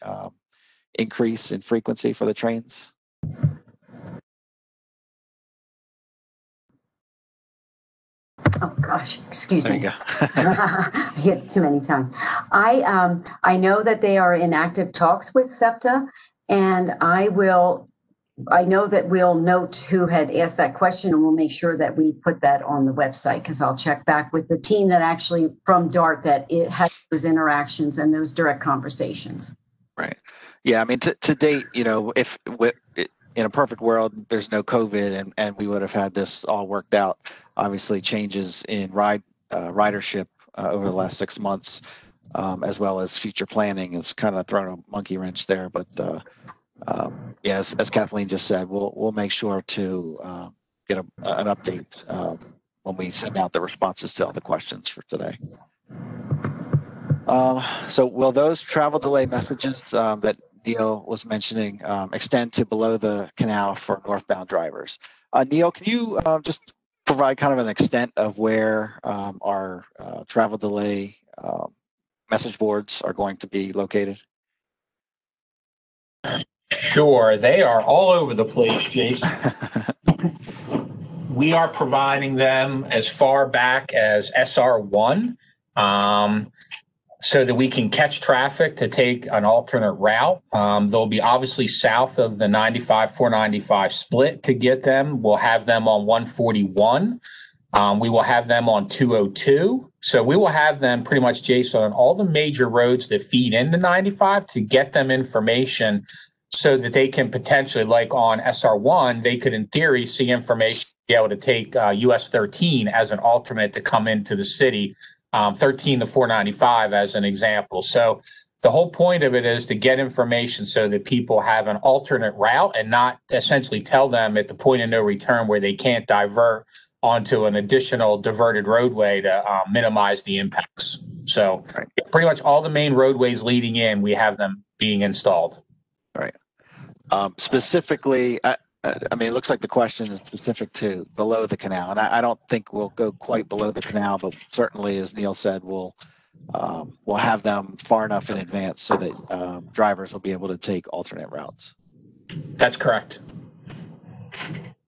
Speaker 1: increase in frequency for the trains?
Speaker 5: Oh gosh, excuse
Speaker 1: There
Speaker 5: me.
Speaker 1: you go.
Speaker 5: I hit it too many times. I know that they are in active talks with SEPTA, and I know that we'll note who had asked that question, and we'll make sure that we put that on the website, because I'll check back with the team that actually from DART that it had those interactions and those direct conversations.
Speaker 1: Right. Yeah. I mean, to date, if in a perfect world, there's no COVID and we would have had this all worked out. Obviously, changes in ridership over the last 6 months, as well as future planning, has kind of thrown a monkey wrench there. But yeah, as Kathleen just said, we'll make sure to get an update when we send out the responses to all the questions for today. So will those travel delay messages that Neil was mentioning extend to below the canal for northbound drivers? Neil, can you just provide kind of an extent of where our travel delay message boards are going to be located?
Speaker 3: Sure, they are all over the place, Jason. We are providing them as far back as SR1. So that we can catch traffic to take an alternate route. They'll be obviously south of the 95, 495 split to get them. We'll have them on 141. We will have them on 202. So we will have them pretty much, Jason, on all the major roads that feed into 95 to get them information so that they can potentially, like on SR1, they could in theory see information, be able to take US 13 as an alternate to come into the city. 13 to 495 as an example. So the whole point of it is to get information so that people have an alternate route and not essentially tell them at the point of no return where they can't divert onto an additional diverted roadway to minimize the impacts. So pretty much all the main roadways leading in, we have them being installed.
Speaker 1: Right. Specifically, I mean, it looks like the question is specific to below the canal, and I don't think we'll go quite below the canal, but certainly, as Neil said, we'll have them far enough in advance so that drivers will be able to take alternate routes.
Speaker 3: That's correct.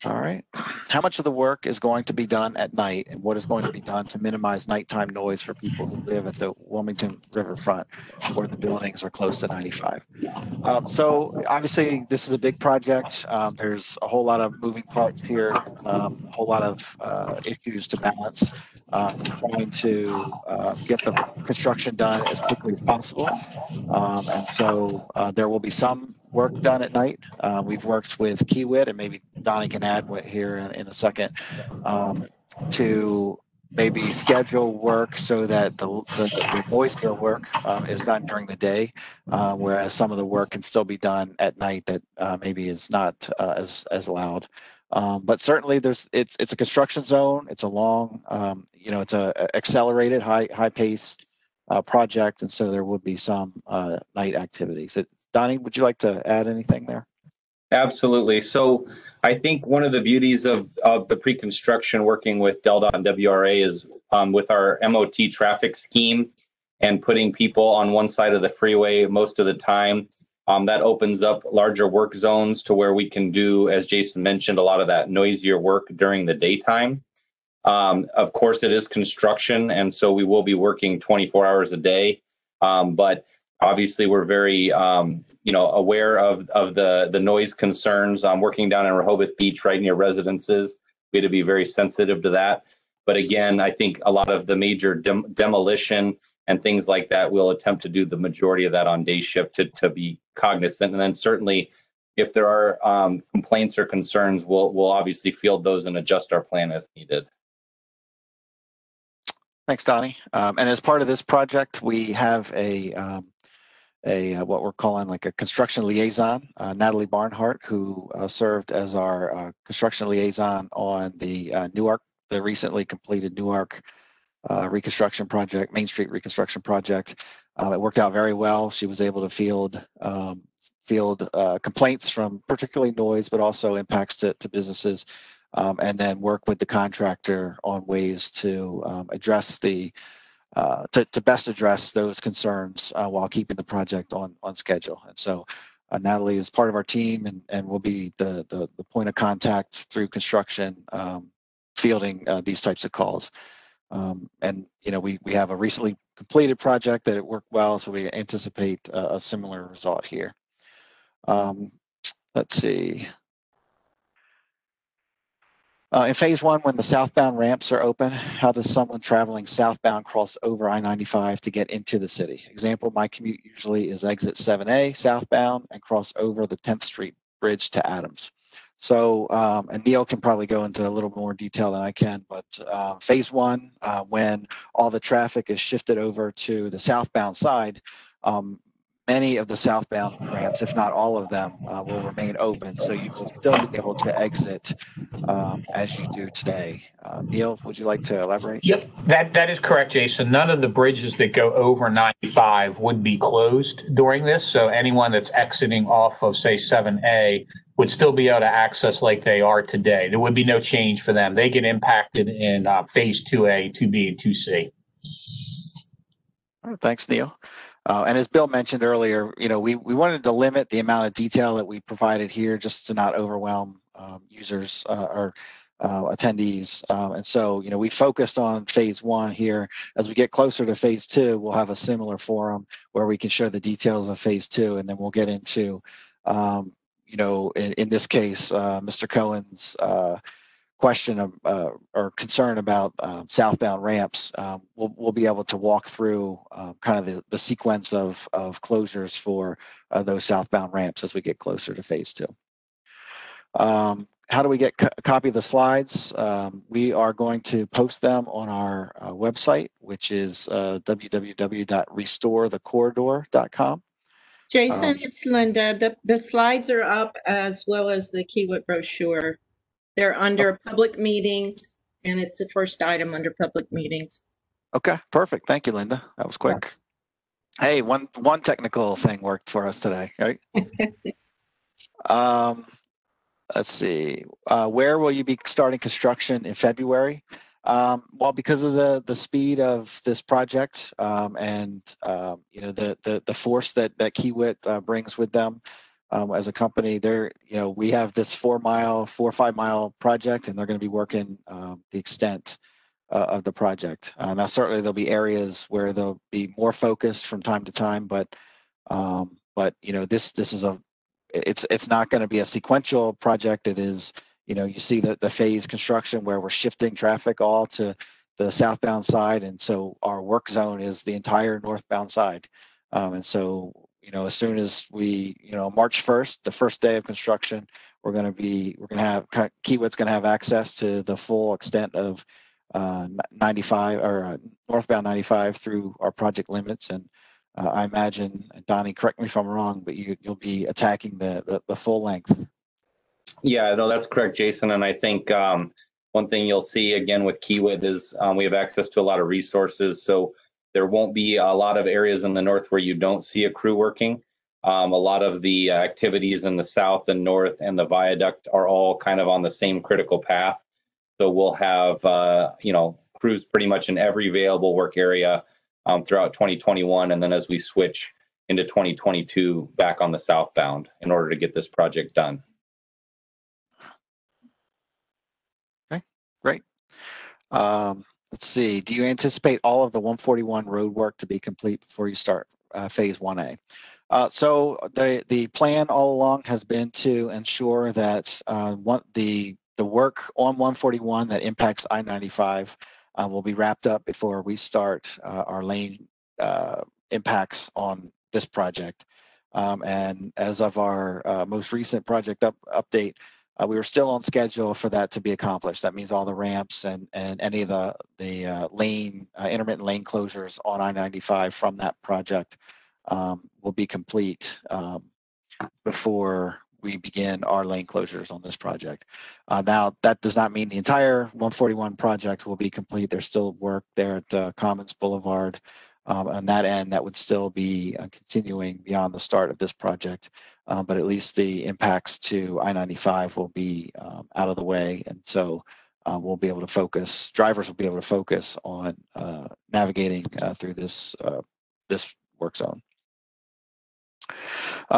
Speaker 1: All right. How much of the work is going to be done at night, and what is going to be done to minimize nighttime noise for people who live at the Wilmington riverfront where the buildings are close to 95? So obviously this is a big project. There's a whole lot of moving parts here, a whole lot of issues to balance, trying to get the construction done as quickly as possible. And so there will be some work done at night. We've worked with Kiewit, and maybe Donnie can add here in a second, to maybe schedule work so that the noise field work is done during the day, whereas some of the work can still be done at night that maybe is not as loud. But certainly it's a construction zone. It's a long, it's a accelerated, high paced project, and so there would be some night activities. Donnie, would you like to add anything there?
Speaker 4: Absolutely. So I think one of the beauties of the pre-construction working with DelDOT and WRA is with our MOT traffic scheme and putting people on one side of the freeway most of the time. That opens up larger work zones to where we can do, as Jason mentioned, a lot of that noisier work during the daytime. Of course, it is construction, and so we will be working 24 hours a day. But obviously, we're very, aware of the noise concerns. Working down in Rehoboth Beach, right near residences, we had to be very sensitive to that. But again, I think a lot of the major demolition and things like that, we'll attempt to do the majority of that on day shift to be cognizant. And then certainly, if there are complaints or concerns, we'll obviously field those and adjust our plan as needed.
Speaker 1: Thanks, Donnie. And as part of this project, we have a what we're calling like a construction liaison, Natalie Barnhart, who served as our construction liaison on the Newark, the recently completed Newark reconstruction project, Main Street reconstruction project. It worked out very well. She was able to field complaints from particularly noise, but also impacts to businesses, and then work with the contractor on ways to address to best address those concerns while keeping the project on schedule. And so Natalie is part of our team and will be the point of contact through construction, fielding these types of calls. And we have a recently completed project that it worked well, so we anticipate a similar result here. Let's see. In phase one, when the southbound ramps are open, how does someone traveling southbound cross over I-95 to get into the city? Example, my commute usually is exit 7A southbound and cross over the 10th Street Bridge to Adams. So, and Neil can probably go into a little more detail than I can, but phase one, when all the traffic is shifted over to the southbound side, many of the southbound ramps, if not all of them, will remain open. So you will still be able to exit as you do today. Neil, would you like to elaborate?
Speaker 3: Yep, that is correct, Jason. None of the bridges that go over 95 would be closed during this. So anyone that's exiting off of, say, 7A would still be able to access like they are today. There would be no change for them. They get impacted in phase 2A, 2B, and 2C.
Speaker 1: All right, thanks, Neil. And as Bill mentioned earlier, we wanted to limit the amount of detail that we provided here just to not overwhelm users or attendees. And so, we focused on phase one here. As we get closer to phase two, we'll have a similar forum where we can show the details of phase two, and then we'll get into, in this case, Mr. Cohen's question of, or concern about southbound ramps. We'll be able to walk through kind of the sequence of closures for those southbound ramps as we get closer to phase two. How do we get a copy of the slides? We are going to post them on our website, which is www.restorethecorridor.com.
Speaker 6: Jason, it's Linda. The slides are up as well as the Kiewit brochure. They're under public meetings, and it's the first item under public meetings.
Speaker 1: Okay, perfect. Thank you, Linda. That was quick. Yeah. Hey, one technical thing worked for us today, right? Let's see. Where will you be starting construction in February? Well, because of the speed of this project and the force that Kiewit brings with them as a company, we have this 4 or 5 mile project, and they're going to be working the extent of the project. Now, certainly there'll be areas where they'll be more focused from time to time, but this is it's not going to be a sequential project. It is, you see the phase construction where we're shifting traffic all to the southbound side. And so our work zone is the entire northbound side. And so, as soon as we, March 1st, the first day of construction, we're going to have, Kiewit's going to have access to the full extent of 95 or northbound 95 through our project limits. And I imagine, and Donnie, correct me if I'm wrong, but you'll be attacking the full length.
Speaker 4: Yeah, no, that's correct, Jason. And I think one thing you'll see again with Kiewit is we have access to a lot of resources. So there won't be a lot of areas in the north where you don't see a crew working. A lot of the activities in the south and north and the viaduct are all kind of on the same critical path. So we'll have, crews pretty much in every available work area throughout 2021. And then as we switch into 2022, back on the southbound in order to get this project done.
Speaker 1: Okay, great. Let's see. Do you anticipate all of the 141 road work to be complete before you start phase 1A? So the plan all along has been to ensure that the work on 141 that impacts I-95 will be wrapped up before we start our lane impacts on this project. And as of our most recent project update, we were still on schedule for that to be accomplished. That means all the ramps and any of the lane intermittent lane closures on I-95 from that project will be complete before we begin our lane closures on this project. Now, that does not mean the entire 141 project will be complete. There's still work there at Commons Boulevard. On that end, that would still be continuing beyond the start of this project. But at least the impacts to I-95 will be out of the way. And so we'll be able to focus, drivers will be able to focus on navigating through this work zone.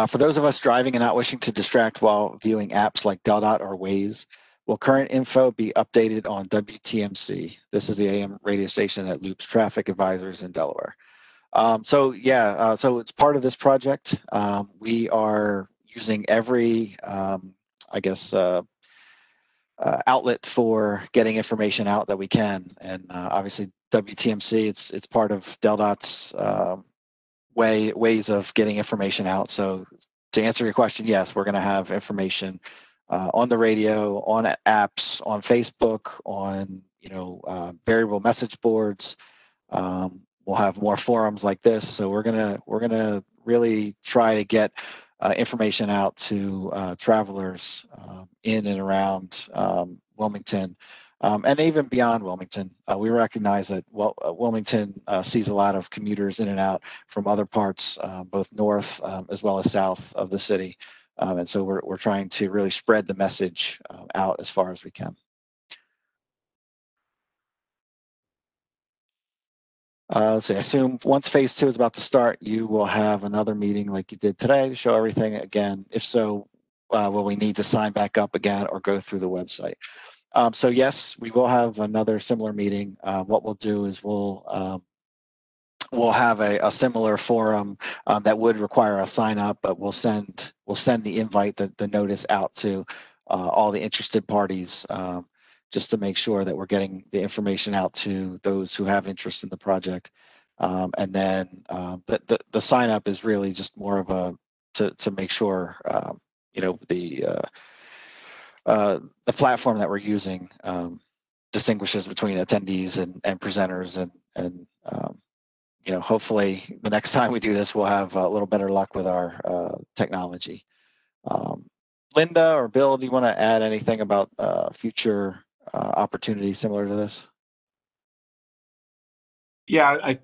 Speaker 1: For those of us driving and not wishing to distract while viewing apps like DelDOT or Waze, Will current info be updated on WTMC? This is the AM radio station that loops traffic advisors in Delaware. So it's part of this project. We are using every, outlet for getting information out that we can, and obviously WTMC, it's part of DelDOT's ways of getting information out. So to answer your question, yes, we're going to have information on the radio, on apps, on Facebook, on variable message boards. We'll have more forums like this. So we're gonna really try to get information out to travelers in and around Wilmington. And even beyond Wilmington. We recognize that Wilmington sees a lot of commuters in and out from other parts, both north as well as south of the city. And so we're trying to really spread the message out as far as we can. Let's see, I assume once phase 2 is about to start, you will have another meeting like you did today to show everything again. If so, will we need to sign back up again or go through the website? So yes, we will have another similar meeting. What we'll do is we'll have a similar forum that would require a sign up, but we'll send the invite, the notice out to all the interested parties, just to make sure that we're getting the information out to those who have interest in the project. And then the sign up is really just more of a to make sure the platform that we're using distinguishes between attendees and presenters, and hopefully the next time we do this, we'll have a little better luck with our technology. Linda or Bill, do you want to add anything about future opportunities similar to this?
Speaker 2: Yeah,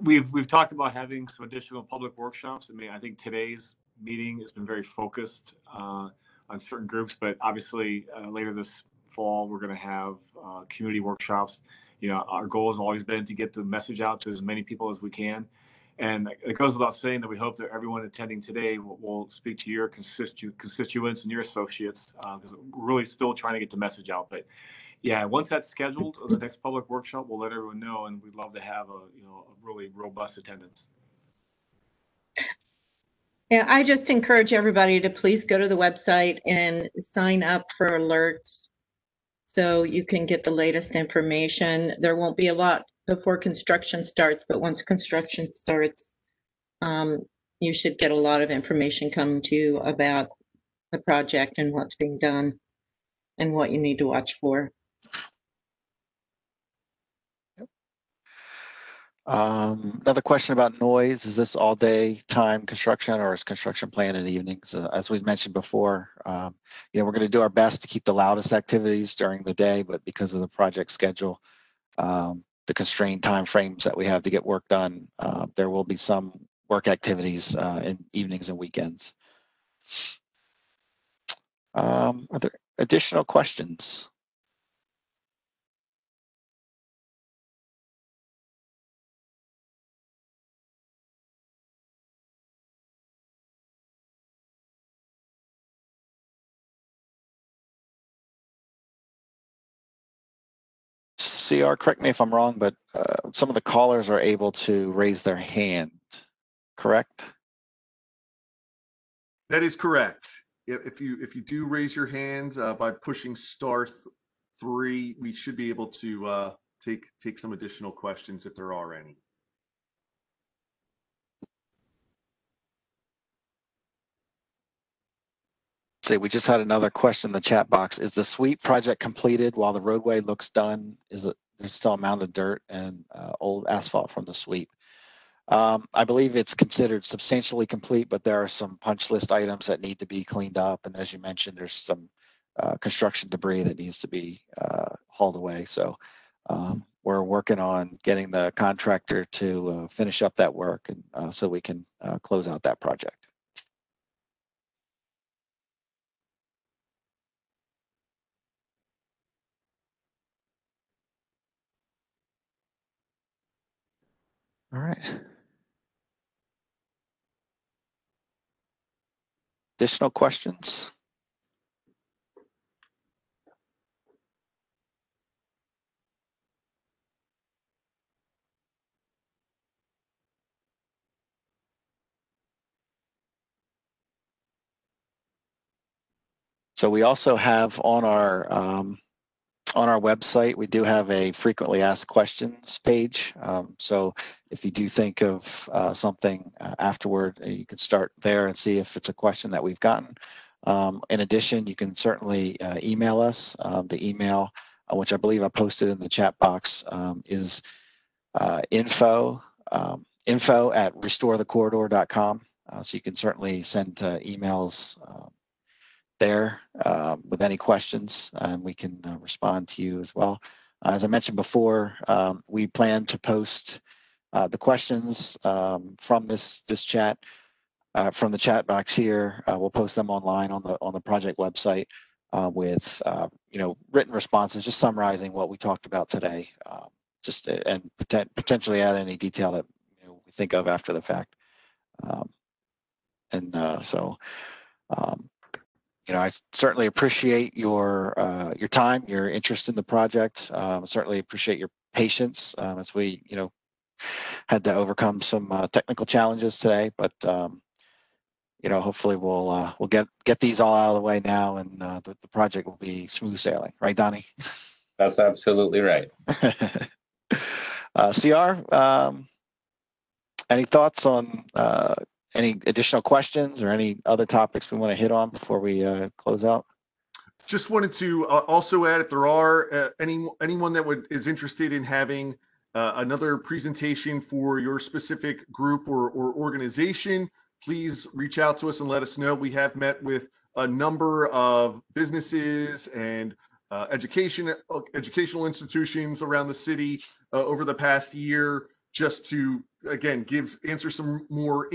Speaker 2: we've talked about having some additional public workshops. I mean, I think today's meeting has been very focused on certain groups, but obviously later this fall we're going to have community workshops. Our goal has always been to get the message out to as many people as we can, and it goes without saying that we hope that everyone attending today will speak to your constituents and your associates, because we're really still trying to get the message out. But yeah, once that's scheduled, the next public workshop, we'll let everyone know, and we'd love to have a really robust attendance.
Speaker 6: Yeah, I just encourage everybody to please go to the website and sign up for alerts so you can get the latest information. There won't be a lot before construction starts, but once construction starts, you should get a lot of information coming to you about the project and what's being done and what you need to watch for.
Speaker 1: Another question about noise. Is this all day time construction, or is construction planned in the evenings? As we've mentioned before, we're going to do our best to keep the loudest activities during the day, but because of the project schedule, the constrained time frames that we have to get work done, there will be some work activities in evenings and weekends. Are there additional questions? CR, correct me if I'm wrong, but some of the callers are able to raise their hand, correct?
Speaker 7: That is correct. If you do raise your hand by pushing *3, we should be able to take some additional questions if there are any.
Speaker 1: See, we just had another question in the chat box. Is the sweep project completed while the roadway looks done? There's still a mound of dirt and old asphalt from the sweep? I believe it's considered substantially complete, but there are some punch list items that need to be cleaned up. And as you mentioned, there's some construction debris that needs to be hauled away. So we're working on getting the contractor to finish up that work, and so we can close out that project. All right. Additional questions? So we also have on our website, we do have a frequently asked questions page. So if you do think of something afterward, you can start there and see if it's a question that we've gotten. In addition, you can certainly email us. The email, which I believe I posted in the chat box, is info@restorethecorridor.com. So you can certainly send emails there with any questions, and we can respond to you as well. As I mentioned before, we plan to post the questions from this chat from the chat box here. We'll post them online on the project website with written responses, just summarizing what we talked about today, and potentially add any detail that we think of after the fact. I certainly appreciate your time, your interest in the project. Certainly appreciate your patience as we, had to overcome some technical challenges today. But hopefully we'll get these all out of the way now, and the project will be smooth sailing, right, Donnie?
Speaker 4: That's absolutely right.
Speaker 1: CR, any thoughts on any additional questions or any other topics we want to hit on before we close out?
Speaker 7: Just wanted to also add, if there are anyone that is interested in having another presentation for your specific group or organization, please reach out to us and let us know. We have met with a number of businesses and educational institutions around the city over the past year, just to, again, answer some more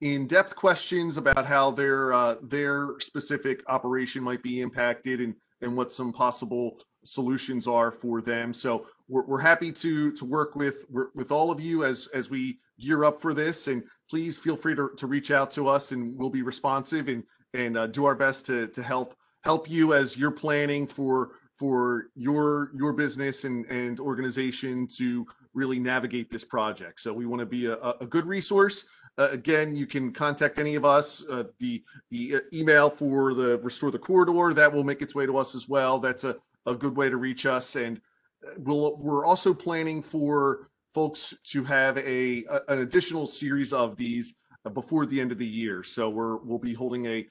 Speaker 7: in-depth questions about how their specific operation might be impacted and what some possible solutions are for them. So we're happy to work with all of you as we gear up for this, and please feel free to reach out to us, and we'll be responsive and do our best to help you as you're planning for your business and organization to really navigate this project. So we want to be a good resource. Again, you can contact any of us. The email for the Restore the Corridor, that will make its way to us as well. That's a good way to reach us. And we're also planning for folks to have an additional series of these before the end of the year. So we'll be holding a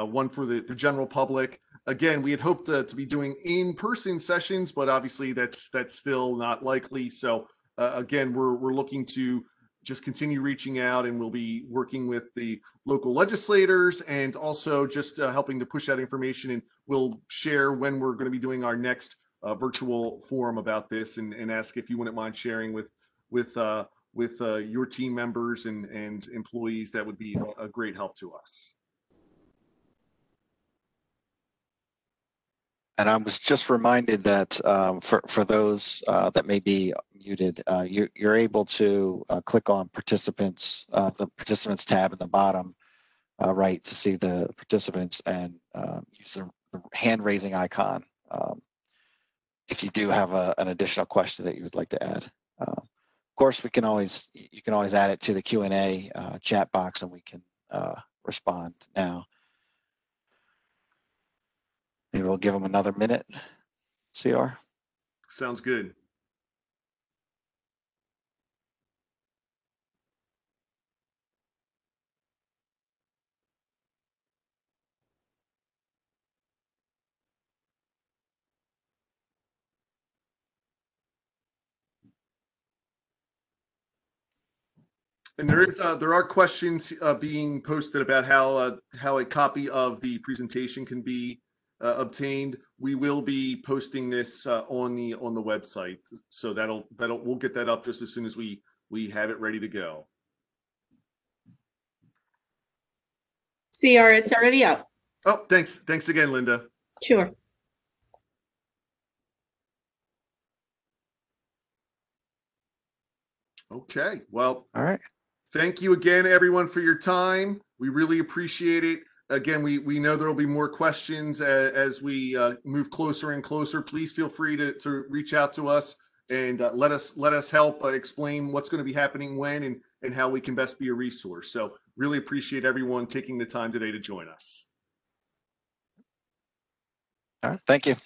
Speaker 7: one for the general public. Again, we had hoped to be doing in-person sessions, but obviously that's still not likely. So again, we're looking to just continue reaching out, and we'll be working with the local legislators and also just helping to push out information. And we'll share when we're going to be doing our next virtual forum about this, and ask if you wouldn't mind sharing with your team members and employees. That would be a great help to us.
Speaker 1: And I was just reminded that for those that may be muted, you're able to click on participants, the participants tab in the bottom right, to see the participants, and use the hand raising icon if you do have an additional question that you would like to add. Of course, you can always add it to the Q&A chat box, and we can respond now. Maybe we'll give them another minute. CR?
Speaker 7: Sounds good. And there are questions being posted about how a copy of the presentation can be obtained. We will be posting this on the website, so we'll get that up just as soon as we have it ready to go.
Speaker 6: CR, it's already up.
Speaker 7: Oh, thanks again, Linda.
Speaker 6: Sure.
Speaker 7: Okay, well,
Speaker 1: All right.
Speaker 7: Thank you again, everyone, for your time. We really appreciate it. Again, we know there will be more questions as we move closer and closer. Please feel free to reach out to us and let us help explain what's going to be happening when and how we can best be a resource. So really appreciate everyone taking the time today to join us.
Speaker 1: All right, thank you.